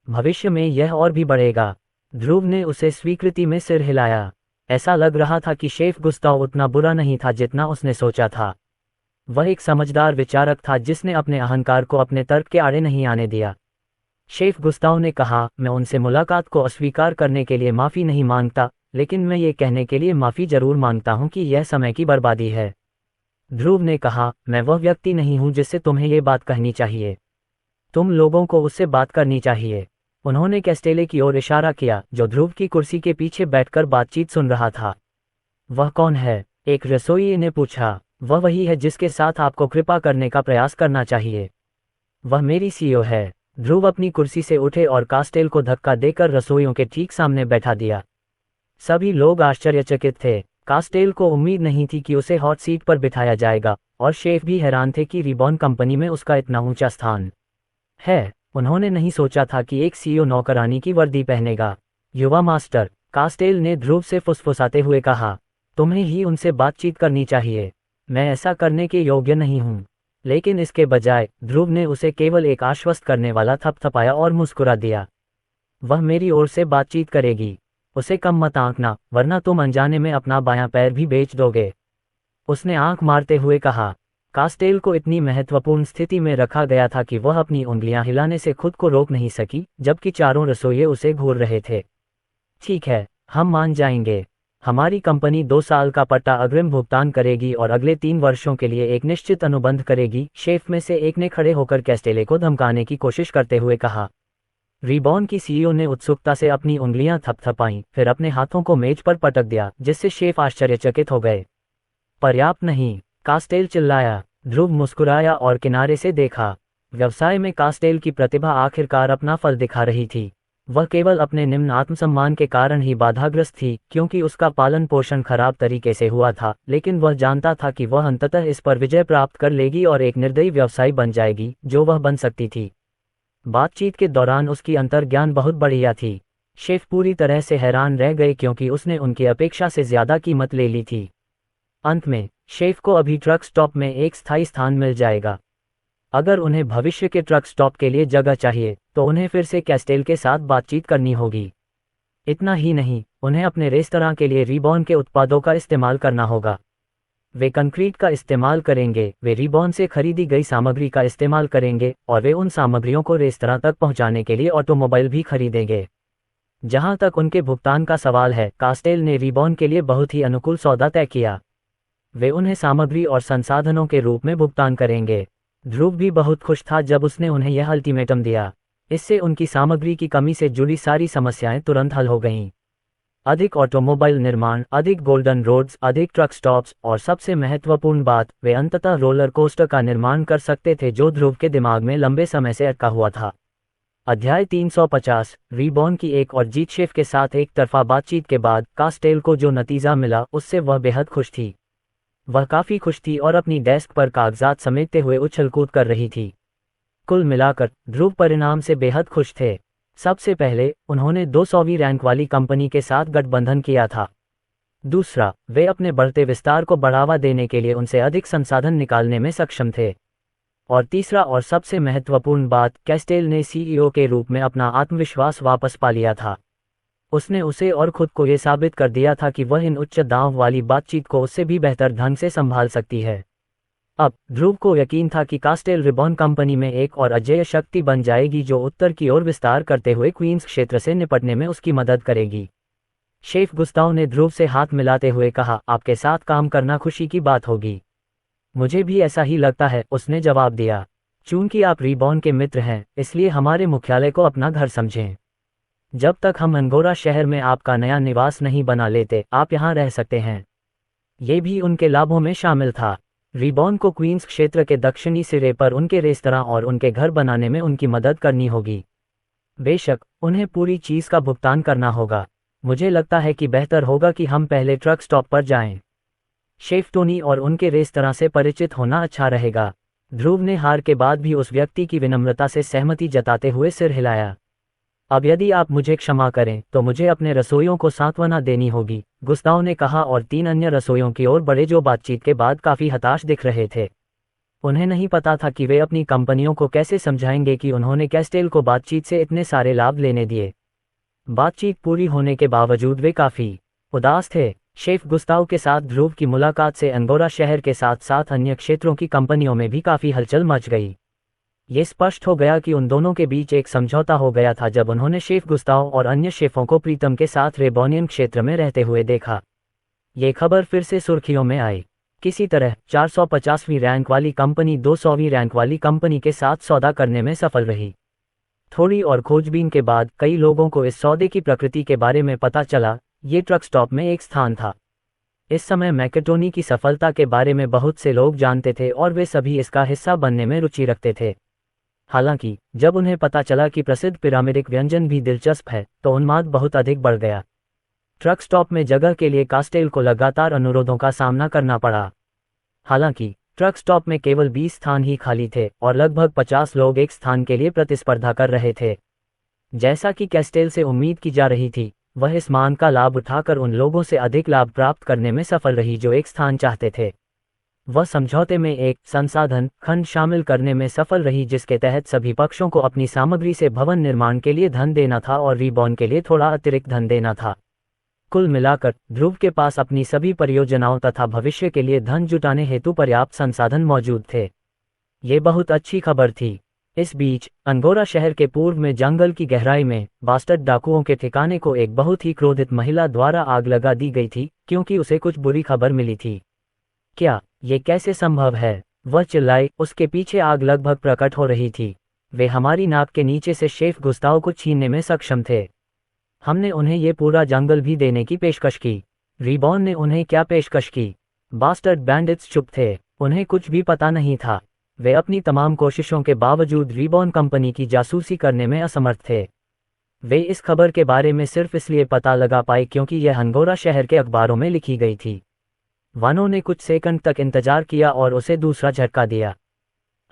भविष्य में यह और भी बढ़ेगा। ध्रुव ने उसे स्वीकृति में सिर हिलाया। ऐसा लग रहा था कि शेफ गुस्ताव उतना बुरा नहीं था जितना उसने सोचा था। वह एक समझदार विचारक था जिसने अपने अहंकार को अपने तर्क के आड़े नहीं आने दिया। शेफ गुस्ताव ने कहा, मैं उनसे मुलाकात को अस्वीकार करने के लिए माफ़ी नहीं मांगता, लेकिन मैं ये कहने के लिए माफ़ी जरूर मांगता हूं कि यह समय की बर्बादी है। ध्रुव ने कहा, मैं वह व्यक्ति नहीं हूं जिससे तुम्हें ये बात कहनी चाहिए। तुम लोगों को उससे बात करनी चाहिए। उन्होंने कैस्टेले की ओर इशारा किया, जो ध्रुव की कुर्सी के पीछे बैठकर बातचीत सुन रहा था। वह कौन है? एक रसोइये ने पूछा। वह वही है जिसके साथ आपको कृपा करने का प्रयास करना चाहिए। वह मेरी सीईओ है। ध्रुव अपनी कुर्सी से उठे और कास्टेल को धक्का देकर रसोइयों के ठीक सामने बैठा दिया। सभी लोग आश्चर्यचकित थे। कास्टेल को उम्मीद नहीं थी कि उसे हॉट सीट पर बिठाया जाएगा, और शेफ भी हैरान थे कि रिबॉन कंपनी में उसका इतना ऊंचा स्थान है। उन्होंने नहीं सोचा था कि एक सीईओ नौकरानी की वर्दी पहनेगा। युवा मास्टर, कास्टेल ने ध्रुव से फुसफुसाते हुए कहा, तुम्हें ही उनसे बातचीत करनी चाहिए। मैं ऐसा करने के योग्य नहीं हूँ। लेकिन इसके बजाय ध्रुव ने उसे केवल एक आश्वस्त करने वाला थपथपाया और मुस्कुरा दिया। वह मेरी ओर से बातचीत करेगी। उसे कम मत आंकना, वरना तुम अनजाने में अपना बायां पैर भी बेच दोगे। उसने आंख मारते हुए कहा। कास्टेल को इतनी महत्वपूर्ण स्थिति में रखा गया था कि वह अपनी उंगलियां हिलाने से खुद को रोक नहीं सकी, जबकि चारों रसोइये उसे घूर रहे थे। ठीक है, हम मान जाएंगे। हमारी कंपनी 2 साल का पट्टा अग्रिम भुगतान करेगी और अगले 3 वर्षों के लिए एक निश्चित अनुबंध करेगी। शेफ में से एक ने खड़े होकर कैस्टेले को धमकाने की कोशिश करते हुए कहा। रीबॉर्न की सीईओ ने उत्सुकता से अपनी उंगलियां थपथपाईं, फिर अपने हाथों को मेज पर पटक दिया, जिससे शेफ आश्चर्यचकित हो गए। पर्याप्त नहीं, कास्टेल चिल्लाया। ध्रुव मुस्कुराया और किनारे से देखा। व्यवसाय में कास्टेल की प्रतिभा आखिरकार अपना फल दिखा रही थी। वह केवल अपने निम्न आत्मसम्मान के कारण ही बाधाग्रस्त थी, क्योंकि उसका पालन पोषण खराब तरीके से हुआ था, लेकिन वह जानता था कि वह अंततः इस पर विजय प्राप्त कर लेगी और एक निर्दयी व्यवसायी बन जाएगी, जो वह बन सकती थी। बातचीत के दौरान उसकी अंतर्ज्ञान बहुत बढ़िया थी। शेफ पूरी तरह से हैरान रह गए, क्योंकि उसने उनकी अपेक्षा से ज्यादा कीमत ले ली थी। अंत में शेफ को अभी ट्रक स्टॉप में एक स्थायी स्थान मिल जाएगा। अगर उन्हें भविष्य के ट्रक स्टॉप के लिए जगह चाहिए, तो उन्हें फिर से कैस्टेल के साथ बातचीत करनी होगी। इतना ही नहीं, उन्हें अपने रेस्तरां के लिए रीबॉर्न के उत्पादों का इस्तेमाल करना होगा। वे कंक्रीट का इस्तेमाल करेंगे, वे रीबॉर्न से खरीदी गई सामग्री का इस्तेमाल करेंगे, और वे उन सामग्रियों को रेस्तरां तक पहुंचाने के लिए ऑटोमोबाइल भी खरीदेंगे। जहां तक उनके भुगतान का सवाल है, कास्टेल ने रीबॉर्न के लिए बहुत ही अनुकूल सौदा तय किया। वे उन्हें सामग्री और संसाधनों के रूप में भुगतान करेंगे। ध्रुव भी बहुत खुश था जब उसने उन्हें यह अल्टीमेटम दिया। इससे उनकी सामग्री की कमी से जुड़ी सारी समस्याएं तुरंत हल हो गईं। अधिक ऑटोमोबाइल निर्माण, अधिक गोल्डन रोड्स, अधिक ट्रक स्टॉप्स, और सबसे महत्वपूर्ण बात, वे अंततः रोलर कोस्टर का निर्माण कर सकते थे, जो ध्रुव के दिमाग में लंबे समय से अटका हुआ था। अध्याय 350। रीबॉर्न की एक और जीत। शेफ के साथ एक तरफा बातचीत के बाद कास्टेल को जो नतीजा मिला, उससे वह बेहद खुश थी। वह काफी खुश थी और अपनी डेस्क पर कागजात समेटते हुए उछल कूद कर रही थी। कुल मिलाकर ध्रुव परिणाम से बेहद खुश थे। सबसे पहले उन्होंने 200वीं रैंक वाली कंपनी के साथ गठबंधन किया था। दूसरा, वे अपने बढ़ते विस्तार को बढ़ावा देने के लिए उनसे अधिक संसाधन निकालने में सक्षम थे। और तीसरा और सबसे महत्वपूर्ण बात, कैस्टेल ने सीईओ के रूप में अपना आत्मविश्वास वापस पा लिया था। उसने उसे और खुद को ये साबित कर दिया था कि वह इन उच्च दांव वाली बातचीत को उससे भी बेहतर ढंग से संभाल सकती है। अब ध्रुव को यकीन था कि कास्टेल रिबॉर्न कंपनी में एक और अजेय शक्ति बन जाएगी, जो उत्तर की ओर विस्तार करते हुए क्वींस क्षेत्र से निपटने में उसकी मदद करेगी। शेफ गुस्ताव ने ध्रुव से हाथ मिलाते हुए कहा, आपके साथ काम करना खुशी की बात होगी। मुझे भी ऐसा ही लगता है, उसने जवाब दिया। चूंकि आप रीबॉर्न के मित्र हैं, इसलिए हमारे मुख्यालय को अपना घर समझें। जब तक हम अंगोरा शहर में आपका नया निवास नहीं बना लेते, आप यहाँ रह सकते हैं। ये भी उनके लाभों में शामिल था। रीबॉर्न को क्वींस क्षेत्र के दक्षिणी सिरे पर उनके रेस्तरां और उनके घर बनाने में उनकी मदद करनी होगी। बेशक उन्हें पूरी चीज का भुगतान करना होगा। मुझे लगता है कि बेहतर होगा कि हम पहले ट्रक स्टॉप पर जाएं। शेफ टोनी और उनके रेस्तरां से परिचित होना अच्छा रहेगा। ध्रुव ने हार के बाद भी उस व्यक्ति की विनम्रता से सहमति जताते हुए सिर हिलाया। अब यदि आप मुझे क्षमा करें, तो मुझे अपने रसोइयों को सांत्वना देनी होगी, गुस्ताव ने कहा, और 3 अन्य रसोइयों की ओर बढ़े जो बातचीत के बाद काफी हताश दिख रहे थे। उन्हें नहीं पता था कि वे अपनी कंपनियों को कैसे समझाएंगे कि उन्होंने कैस्टेल को बातचीत से इतने सारे लाभ लेने दिए। बातचीत पूरी होने के बावजूद वे काफी उदास थे। शेफ गुस्ताव के साथ ध्रुव की मुलाकात से अंगोरा शहर के साथ साथ अन्य क्षेत्रों की कंपनियों में भी काफी हलचल मच गई। ये स्पष्ट हो गया कि उन दोनों के बीच एक समझौता हो गया था जब उन्होंने शेफ गुस्ताव और अन्य शेफों को प्रीतम के साथ रेबॉनियन क्षेत्र में रहते हुए देखा। ये खबर फिर से सुर्खियों में आई। किसी तरह 450वीं रैंक वाली कंपनी 200वीं रैंक वाली कंपनी के साथ सौदा करने में सफल रही। थोड़ी और खोजबीन के बाद कई लोगों को इस सौदे की प्रकृति के बारे में पता चला। ये ट्रक स्टॉप में एक स्थान था। इस समय मैकेटोनी की सफलता के बारे में बहुत से लोग जानते थे और वे सभी इसका हिस्सा बनने में रुचि रखते थे। हालांकि जब उन्हें पता चला कि प्रसिद्ध पिरामिडिक व्यंजन भी दिलचस्प है, तो उन्माद बहुत अधिक बढ़ गया। ट्रक स्टॉप में जगह के लिए कास्टेल को लगातार अनुरोधों का सामना करना पड़ा। हालांकि ट्रक स्टॉप में केवल 20 स्थान ही खाली थे और लगभग 50 लोग एक स्थान के लिए प्रतिस्पर्धा कर रहे थे। जैसा कि कैस्टेल से उम्मीद की जा रही थी, वह इस मान का लाभ उठाकर उन लोगों से अधिक लाभ प्राप्त करने में सफल रही जो एक स्थान चाहते थे। वह समझौते में एक संसाधन खंड शामिल करने में सफल रही जिसके तहत सभी पक्षों को अपनी सामग्री से भवन निर्माण के लिए धन देना था और रीबॉर्न के लिए थोड़ा अतिरिक्त धन देना था। कुल मिलाकर ध्रुव के पास अपनी सभी परियोजनाओं तथा भविष्य के लिए धन जुटाने हेतु पर्याप्त संसाधन मौजूद थे। ये बहुत अच्छी खबर थी। इस बीच अंगोरा शहर के पूर्व में जंगल की गहराई में बास्टर्ड डाकुओं के ठिकाने को एक बहुत ही क्रोधित महिला द्वारा आग लगा दी गई थी, क्योंकि उसे कुछ बुरी खबर मिली थी। क्या ये कैसे संभव है? वह चिल्लाई। उसके पीछे आग लगभग प्रकट हो रही थी। वे हमारी नाक के नीचे से शेफ गुस्ताव को छीनने में सक्षम थे। हमने उन्हें ये पूरा जंगल भी देने की पेशकश की। रीबॉर्न ने उन्हें क्या पेशकश की? बास्टर्ड बैंडिट्स चुप थे, उन्हें कुछ भी पता नहीं था। वे अपनी तमाम कोशिशों के बावजूद रीबॉर्न कंपनी की जासूसी करने में असमर्थ थे। वे इस खबर के बारे में सिर्फ इसलिए पता लगा पाए क्योंकि यह हंगोरा शहर के अखबारों में लिखी गई थी। वानो ने कुछ सेकंड तक इंतजार किया और उसे दूसरा झटका दिया।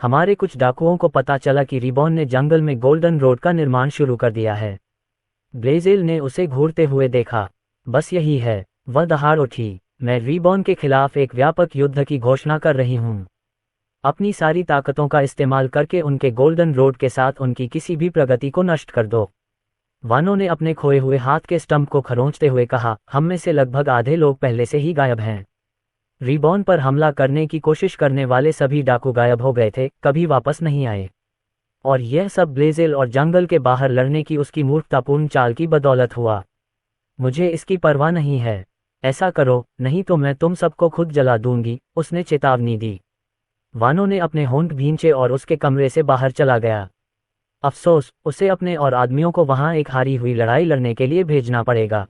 हमारे कुछ डाकुओं को पता चला कि रीबॉर्न ने जंगल में गोल्डन रोड का निर्माण शुरू कर दिया है। ब्लेजेल ने उसे घूरते हुए देखा। बस यही है, वह दहाड़ उठी। मैं रीबॉर्न के खिलाफ एक व्यापक युद्ध की घोषणा कर रही हूँ। अपनी सारी ताकतों का इस्तेमाल करके उनके गोल्डन रोड के साथ उनकी किसी भी प्रगति को नष्ट कर दो। वानो ने अपने खोए हुए हाथ के स्टंप को खरोंचते हुए कहा, हम में से लगभग आधे लोग पहले से ही गायब हैं। रीबॉर्न पर हमला करने की कोशिश करने वाले सभी डाकू गायब हो गए थे, कभी वापस नहीं आए। और यह सब ब्लेजेल और जंगल के बाहर लड़ने की उसकी मूर्खतापूर्ण चाल की बदौलत हुआ। मुझे इसकी परवाह नहीं है। ऐसा करो, नहीं तो मैं तुम सबको खुद जला दूंगी, उसने चेतावनी दी। वानो ने अपने होंठ भींचे और उसके कमरे से बाहर चला गया। अफसोस, उसे अपने और आदमियों को वहां एक हारी हुई लड़ाई लड़ने के लिए भेजना पड़ेगा।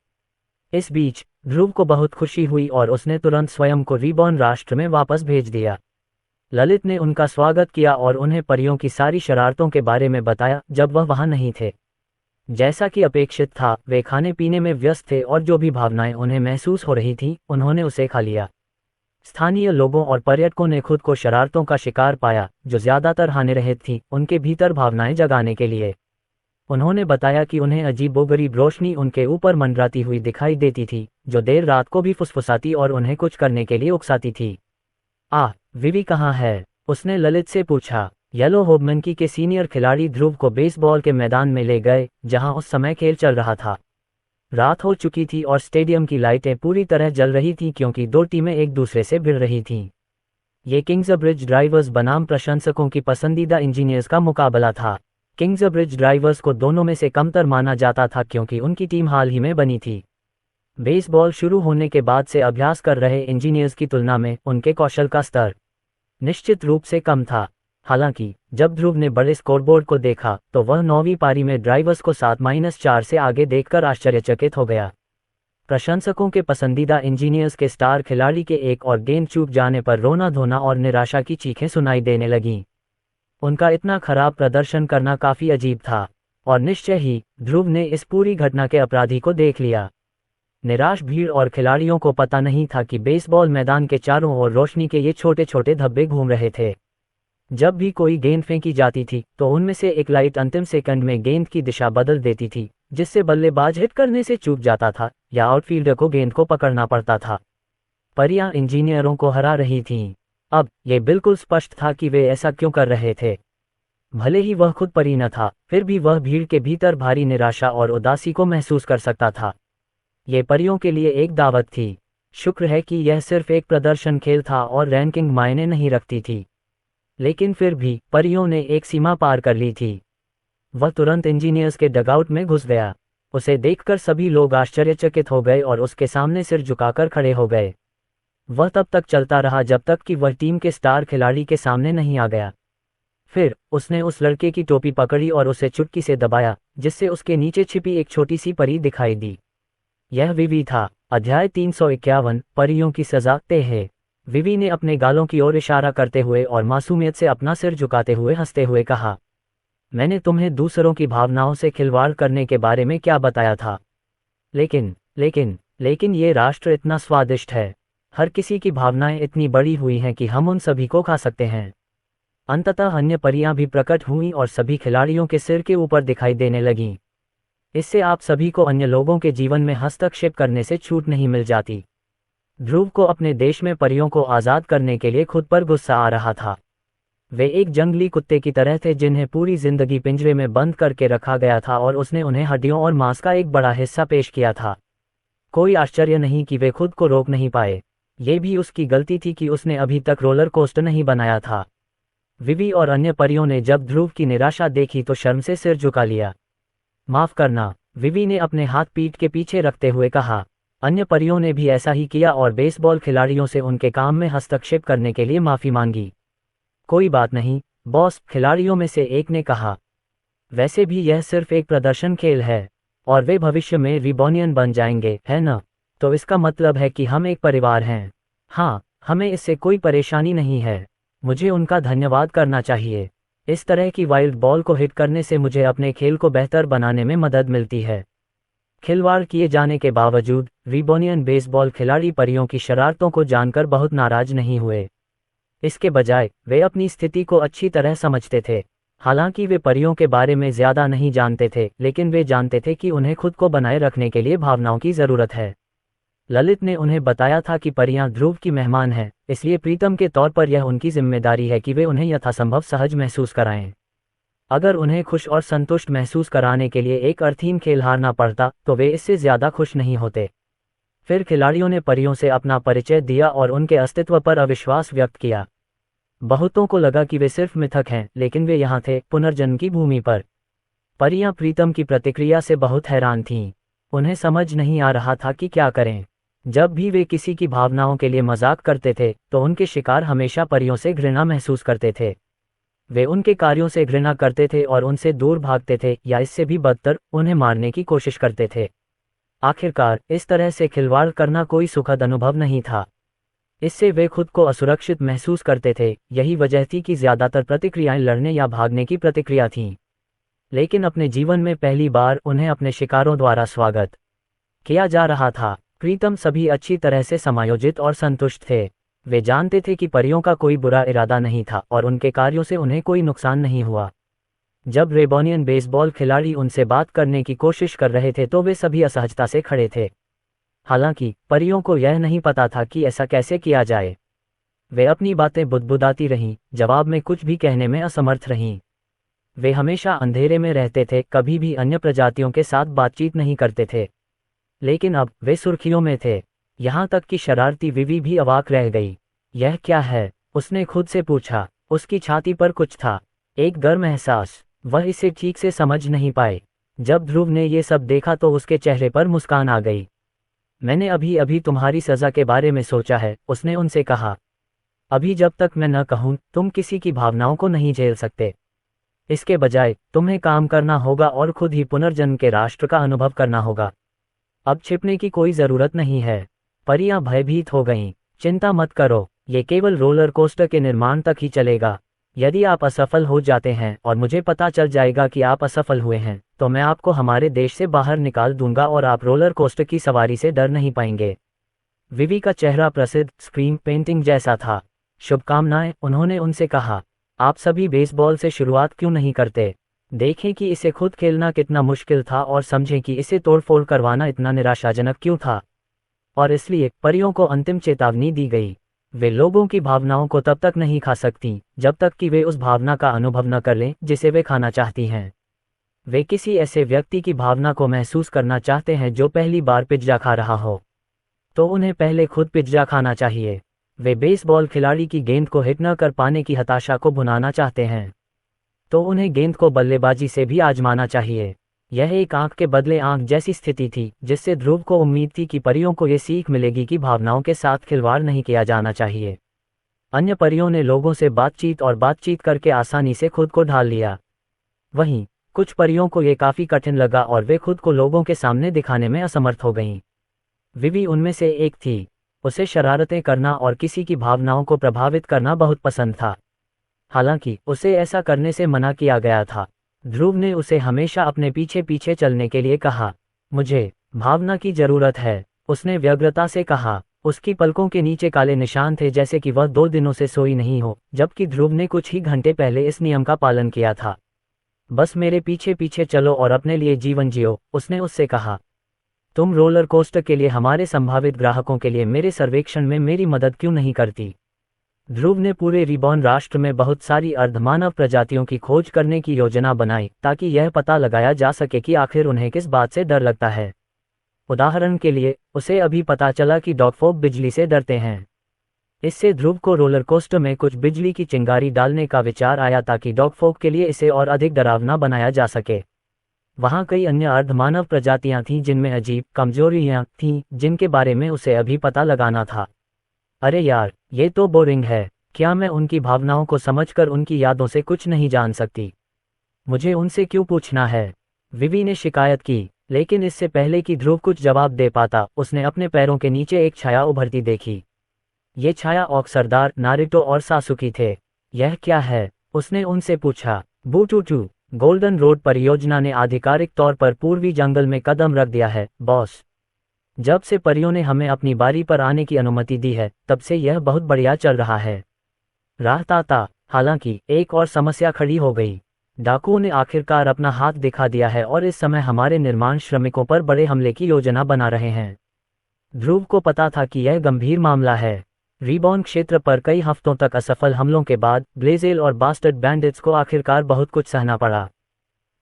इस बीच ध्रुव को बहुत खुशी हुई और उसने तुरंत स्वयं को रीबॉर्न राष्ट्र में वापस भेज दिया। ललित ने उनका स्वागत किया और उन्हें परियों की सारी शरारतों के बारे में बताया जब वह वहां नहीं थे। जैसा कि अपेक्षित था, वे खाने पीने में व्यस्त थे और जो भी भावनाएं उन्हें महसूस हो रही थीं, उन्होंने उसे खा लिया। स्थानीय लोगों और पर्यटकों ने खुद को शरारतों का शिकार पाया, जो ज्यादातर हानिरहित थीं, उनके भीतर भावनाएं जगाने के लिए। उन्होंने बताया कि उन्हें अजीबोगरीब रोशनी उनके ऊपर मंडराती हुई दिखाई देती थी, जो देर रात को भी फुसफुसाती और उन्हें कुछ करने के लिए उकसाती थी। विवी कहाँ है? उसने ललित से पूछा। येलो होबमनकी के सीनियर खिलाड़ी ध्रुव को बेसबॉल के मैदान में ले गए, जहां उस समय खेल चल रहा था। रात हो चुकी थी और स्टेडियम की लाइटें पूरी तरह जल रही थीं क्योंकि दो टीमें एक दूसरे से भिड़ रही थीं। ये किंग्सब्रिज ड्राइवर्स बनाम प्रशंसकों की पसंदीदा इंजीनियर्स का मुकाबला था। किंग्सब्रिज ड्राइवर्स को दोनों में से कमतर माना जाता था क्योंकि उनकी टीम हाल ही में बनी थी। बेसबॉल शुरू होने के बाद से अभ्यास कर रहे इंजीनियर्स की तुलना में उनके कौशल का स्तर निश्चित रूप से कम था। हालांकि जब ध्रुव ने बड़े स्कोरबोर्ड को देखा तो वह 9वीं पारी में ड्राइवर्स को 7-4 से आगे देखकर आश्चर्यचकित हो गया। प्रशंसकों के पसंदीदा इंजीनियर्स के स्टार खिलाड़ी के एक और गेंद चूक जाने पर रोना धोना और निराशा की चीखें सुनाई देने लगीं। उनका इतना खराब प्रदर्शन करना काफी अजीब था, और निश्चय ही ध्रुव ने इस पूरी घटना के अपराधी को देख लिया। निराश भीड़ और खिलाड़ियों को पता नहीं था कि बेसबॉल मैदान के चारों ओर रोशनी के ये छोटे छोटे धब्बे घूम रहे थे। जब भी कोई गेंद फेंकी जाती थी तो उनमें से एक लाइट अंतिम सेकंड में गेंद की दिशा बदल देती थी, जिससे बल्लेबाज हिट करने से चूक जाता था या आउटफील्डर को गेंद को पकड़ना पड़ता था। परियां इंजीनियरों को हरा रही थीं। अब यह बिल्कुल स्पष्ट था कि वे ऐसा क्यों कर रहे थे। भले ही वह खुद परी न था, फिर भी वह भीड़ के भीतर भारी निराशा और उदासी को महसूस कर सकता था। ये परियों के लिए एक दावत थी। शुक्र है कि यह सिर्फ एक प्रदर्शन खेल था और रैंकिंग मायने नहीं रखती थी। लेकिन फिर भी परियों ने एक सीमा पार कर ली थी। वह तुरंत इंजीनियर्स के डगआउट में घुस गया। उसे देखकर सभी लोग आश्चर्यचकित हो गए और उसके सामने सिर झुकाकर खड़े हो गए। वह तब तक चलता रहा जब तक कि वह टीम के स्टार खिलाड़ी के सामने नहीं आ गया। फिर उसने उस लड़के की टोपी पकड़ी और उसे चुटकी से दबाया, जिससे उसके नीचे छिपी एक छोटी सी परी दिखाई दी। यह विवी था। अध्याय 351, परियों की सजा है। विवी ने अपने गालों की ओर इशारा करते हुए और मासूमियत से अपना सिर झुकाते हुए हंसते हुए कहा, मैंने तुम्हें दूसरों की भावनाओं से खिलवाड़ करने के बारे में क्या बताया था? लेकिन ये राष्ट्र इतना स्वादिष्ट है। हर किसी की भावनाएं इतनी बड़ी हुई हैं कि हम उन सभी को खा सकते हैं। अंततः अन्य परियां भी प्रकट हुईं और सभी खिलाड़ियों के सिर के ऊपर दिखाई देने लगीं। इससे आप सभी को अन्य लोगों के जीवन में हस्तक्षेप करने से छूट नहीं मिल जाती। ध्रुव को अपने देश में परियों को आज़ाद करने के लिए खुद पर गुस्सा आ रहा था। वे एक जंगली कुत्ते की तरह थे जिन्हें पूरी जिंदगी पिंजरे में बंद करके रखा गया था और उसने उन्हें हड्डियों और मांस का एक बड़ा हिस्सा पेश किया था। कोई आश्चर्य नहीं कि वे खुद को रोक नहीं पाए। ये भी उसकी गलती थी कि उसने अभी तक रोलर कोस्टर नहीं बनाया था। विवी और अन्य परियों ने जब ध्रुव की निराशा देखी तो शर्म से सिर झुका लिया। माफ करना, विवी ने अपने हाथ पीठ के पीछे रखते हुए कहा। अन्य परियों ने भी ऐसा ही किया और बेसबॉल खिलाड़ियों से उनके काम में हस्तक्षेप करने के लिए माफी मांगी। कोई बात नहीं, बॉस, खिलाड़ियों में से एक ने कहा। वैसे भी यह सिर्फ एक प्रदर्शन खेल है, और वे भविष्य में रिबॉनियन बन जाएंगे, है न? तो इसका मतलब है कि हम एक परिवार हैं। हाँ, हमें इससे कोई परेशानी नहीं है। मुझे उनका धन्यवाद करना चाहिए। इस तरह की वाइल्ड बॉल को हिट करने से मुझे अपने खेल को बेहतर बनाने में मदद मिलती है। खिलवाड़ किए जाने के बावजूद रिबोनियन बेसबॉल खिलाड़ी परियों की शरारतों को जानकर बहुत नाराज नहीं हुए। इसके बजाय वे अपनी स्थिति को अच्छी तरह समझते थे। हालांकि वे परियों के बारे में ज़्यादा नहीं जानते थे, लेकिन वे जानते थे कि उन्हें खुद को बनाए रखने के लिए भावनाओं की ज़रूरत है। ललित ने उन्हें बताया था कि परियां ध्रुव की मेहमान हैं, इसलिए प्रीतम के तौर पर यह उनकी जिम्मेदारी है कि वे उन्हें यथासंभव सहज महसूस कराएं। अगर उन्हें खुश और संतुष्ट महसूस कराने के लिए एक अर्थहीन खेल हारना पड़ता तो वे इससे ज़्यादा खुश नहीं होते। फिर खिलाड़ियों ने परियों से अपना परिचय दिया और उनके अस्तित्व पर अविश्वास व्यक्त किया। बहुतों को लगा कि वे सिर्फ मिथक हैं, लेकिन वे यहाँ थे, पुनर्जन्म की भूमि पर। परियां प्रीतम की प्रतिक्रिया से बहुत हैरान थीं। उन्हें समझ नहीं आ रहा था कि क्या करें। जब भी वे किसी की भावनाओं के लिए मजाक करते थे तो उनके शिकार हमेशा परियों से घृणा महसूस करते थे। वे उनके कार्यों से घृणा करते थे और उनसे दूर भागते थे, या इससे भी बदतर, उन्हें मारने की कोशिश करते थे। आखिरकार इस तरह से खिलवाड़ करना कोई सुखद अनुभव नहीं था। इससे वे खुद को असुरक्षित महसूस करते थे। यही वजह थी कि ज्यादातर प्रतिक्रियाएं लड़ने या भागने की प्रतिक्रिया थीं। लेकिन अपने जीवन में पहली बार उन्हें अपने शिकारों द्वारा स्वागत किया जा रहा था। प्रीतम सभी अच्छी तरह से समायोजित और संतुष्ट थे। वे जानते थे कि परियों का कोई बुरा इरादा नहीं था और उनके कार्यों से उन्हें कोई नुकसान नहीं हुआ। जब रेबोनियन बेसबॉल खिलाड़ी उनसे बात करने की कोशिश कर रहे थे तो वे सभी असहजता से खड़े थे। हालांकि परियों को यह नहीं पता था कि ऐसा कैसे किया जाए। वे अपनी बातें बुदबुदाती रहीं, जवाब में कुछ भी कहने में असमर्थ रहीं। वे हमेशा अंधेरे में रहते थे, कभी भी अन्य प्रजातियों के साथ बातचीत नहीं करते थे। लेकिन अब वे सुर्खियों में थे। यहाँ तक कि शरारती विवी भी अवाक रह गई। यह क्या है? उसने खुद से पूछा। उसकी छाती पर कुछ था, एक गर्म एहसास। वह इसे ठीक से समझ नहीं पाए। जब ध्रुव ने ये सब देखा तो उसके चेहरे पर मुस्कान आ गई। मैंने अभी अभी तुम्हारी सज़ा के बारे में सोचा है, उसने उनसे कहा। अभी जब तक मैं न कहूँ तुम किसी की भावनाओं को नहीं झेल सकते। इसके बजाय तुम्हें काम करना होगा और खुद ही पुनर्जन्म के राष्ट्र का अनुभव करना होगा। अब छिपने की कोई ज़रूरत नहीं है। परियां भयभीत हो गईं। चिंता मत करो, ये केवल रोलर कोस्टर के निर्माण तक ही चलेगा। यदि आप असफल हो जाते हैं और मुझे पता चल जाएगा कि आप असफल हुए हैं, तो मैं आपको हमारे देश से बाहर निकाल दूंगा और आप रोलर कोस्टर की सवारी से डर नहीं पाएंगे। विवी का चेहरा प्रसिद्ध स्क्रीन पेंटिंग जैसा था। शुभकामनाएं, उन्होंने उनसे कहा। आप सभी बेसबॉल से शुरुआत क्यों नहीं करते? देखें कि इसे खुद खेलना कितना मुश्किल था और समझें कि इसे तोड़फोड़ करवाना इतना निराशाजनक क्यों था। और इसलिए परियों को अंतिम चेतावनी दी गई। वे लोगों की भावनाओं को तब तक नहीं खा सकती जब तक कि वे उस भावना का अनुभव न कर लें जिसे वे खाना चाहती हैं। वे किसी ऐसे व्यक्ति की भावना को महसूस करना चाहते हैं जो पहली बार पिज्जा खा रहा हो, तो उन्हें पहले खुद पिज्जा खाना चाहिए। वे बेसबॉल खिलाड़ी की गेंद को हिट न कर पाने की हताशा को भुनाना चाहते हैं, तो उन्हें गेंद को बल्लेबाजी से भी आजमाना चाहिए। यह एक आंख के बदले आंख जैसी स्थिति थी, जिससे ध्रुव को उम्मीद थी कि परियों को ये सीख मिलेगी कि भावनाओं के साथ खिलवाड़ नहीं किया जाना चाहिए। अन्य परियों ने लोगों से बातचीत करके आसानी से खुद को ढाल लिया। वहीं कुछ परियों को ये काफ़ी कठिन लगा और वे खुद को लोगों के सामने दिखाने में असमर्थ हो गईं। विवी उनमें से एक थी। उसे शरारतें करना और किसी की भावनाओं को प्रभावित करना बहुत पसंद था। हालांकि उसे ऐसा करने से मना किया गया था। ध्रुव ने उसे हमेशा अपने पीछे पीछे चलने के लिए कहा। मुझे भावना की जरूरत है, उसने व्यग्रता से कहा। उसकी पलकों के नीचे काले निशान थे, जैसे कि वह 2 दिनों से सोई नहीं हो, जबकि ध्रुव ने कुछ ही घंटे पहले इस नियम का पालन किया था। बस मेरे पीछे पीछे चलो और अपने लिए जीवन जियो, उसने उससे कहा। तुम रोलर कोस्टर के लिए हमारे संभावित ग्राहकों के लिए मेरे सर्वेक्षण में मेरी मदद क्यों नहीं करती? ध्रुव ने पूरे रिबॉन राष्ट्र में बहुत सारी अर्धमानव प्रजातियों की खोज करने की योजना बनाई ताकि यह पता लगाया जा सके कि आखिर उन्हें किस बात से डर लगता है। उदाहरण के लिए, उसे अभी पता चला कि डॉगफोग बिजली से डरते हैं। इससे ध्रुव को रोलर कोस्टर में कुछ बिजली की चिंगारी डालने का विचार आया ताकि डॉगफोग के लिए इसे और अधिक डरावना बनाया जा सके। वहाँ कई अन्य अर्धमानव प्रजातियां थीं जिनमें अजीब कमजोरियां थीं जिनके बारे में उसे अभी पता लगाना था। अरे यार, ये तो बोरिंग है। क्या मैं उनकी भावनाओं को समझकर उनकी यादों से कुछ नहीं जान सकती? मुझे उनसे क्यों पूछना है? विवी ने शिकायत की, लेकिन इससे पहले कि ध्रुव कुछ जवाब दे पाता, उसने अपने पैरों के नीचे एक छाया उभरती देखी। ये छाया ओक सरदार, नारुतो और सासुकी थे। यह क्या है? उसने उनसे पूछा। बूटूटू, गोल्डन रोड परियोजना ने आधिकारिक तौर पर पूर्वी जंगल में कदम रख दिया है, बॉस। जब से परियों ने हमें अपनी बारी पर आने की अनुमति दी है, तब से यह बहुत बढ़िया चल रहा है। राहताता, हालांकि एक और समस्या खड़ी हो गई। डाकुओं ने आखिरकार अपना हाथ दिखा दिया है और इस समय हमारे निर्माण श्रमिकों पर बड़े हमले की योजना बना रहे हैं। ध्रुव को पता था कि यह गंभीर मामला है। रिबॉर्न क्षेत्र पर कई हफ्तों तक असफल हमलों के बाद ब्लेजेल और बास्टर्ड बैंडिट्स को आखिरकार बहुत कुछ सहना पड़ा।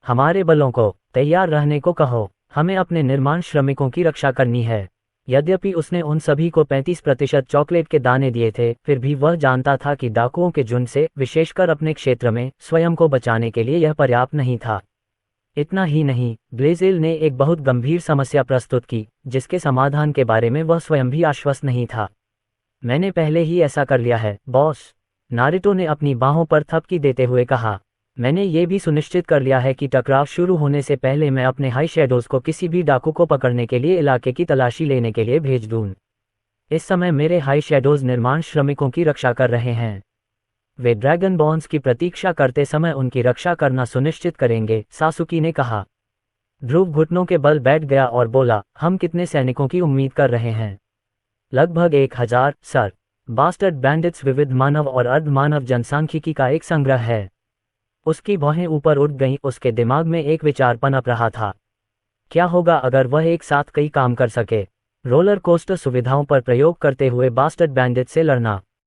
हमारे बलों को तैयार रहने को कहो, हमें अपने निर्माण श्रमिकों की रक्षा करनी है। यद्यपि उसने उन सभी को 35% चॉकलेट के दाने दिए थे, फिर भी वह जानता था कि डाकुओं के झुंड से, विशेषकर अपने क्षेत्र में, स्वयं को बचाने के लिए यह पर्याप्त नहीं था। इतना ही नहीं, ब्लेजेल ने एक बहुत गंभीर समस्या प्रस्तुत की, जिसके समाधान के बारे में वह स्वयं भी आश्वस्त नहीं था। मैंने पहले ही ऐसा कर लिया है, बॉस, नारुतो ने अपनी बाहों पर थपकी देते हुए कहा। मैंने ये भी सुनिश्चित कर लिया है कि टकराव शुरू होने से पहले मैं अपने हाई शैडोज को किसी भी डाकू को पकड़ने के लिए इलाके की तलाशी लेने के लिए भेज दूं। इस समय मेरे हाई शैडोज निर्माण श्रमिकों की रक्षा कर रहे हैं। वे ड्रैगन बॉन्स की प्रतीक्षा करते समय उनकी रक्षा करना सुनिश्चित करेंगे, सासुकी ने कहा। ध्रुव घुटनों के बल बैठ गया और बोला, हम कितने सैनिकों की उम्मीद कर रहे हैं? लगभग 1000, सर। बास्टर्ड बैंडिट्स विविध मानव और अर्ध मानव जनसांख्यिकी का एक संग्रह है। उसकी भौहें ऊपर उठ गईं, उसके दिमाग में एक विचार पनप रहा था। क्या होगा अगर वह एक साथ कई काम कर सके? रोलर कोस्टर सुविधाओं पर प्रयोग करते हुए बास्टर्ड बैंडिट से लड़ना।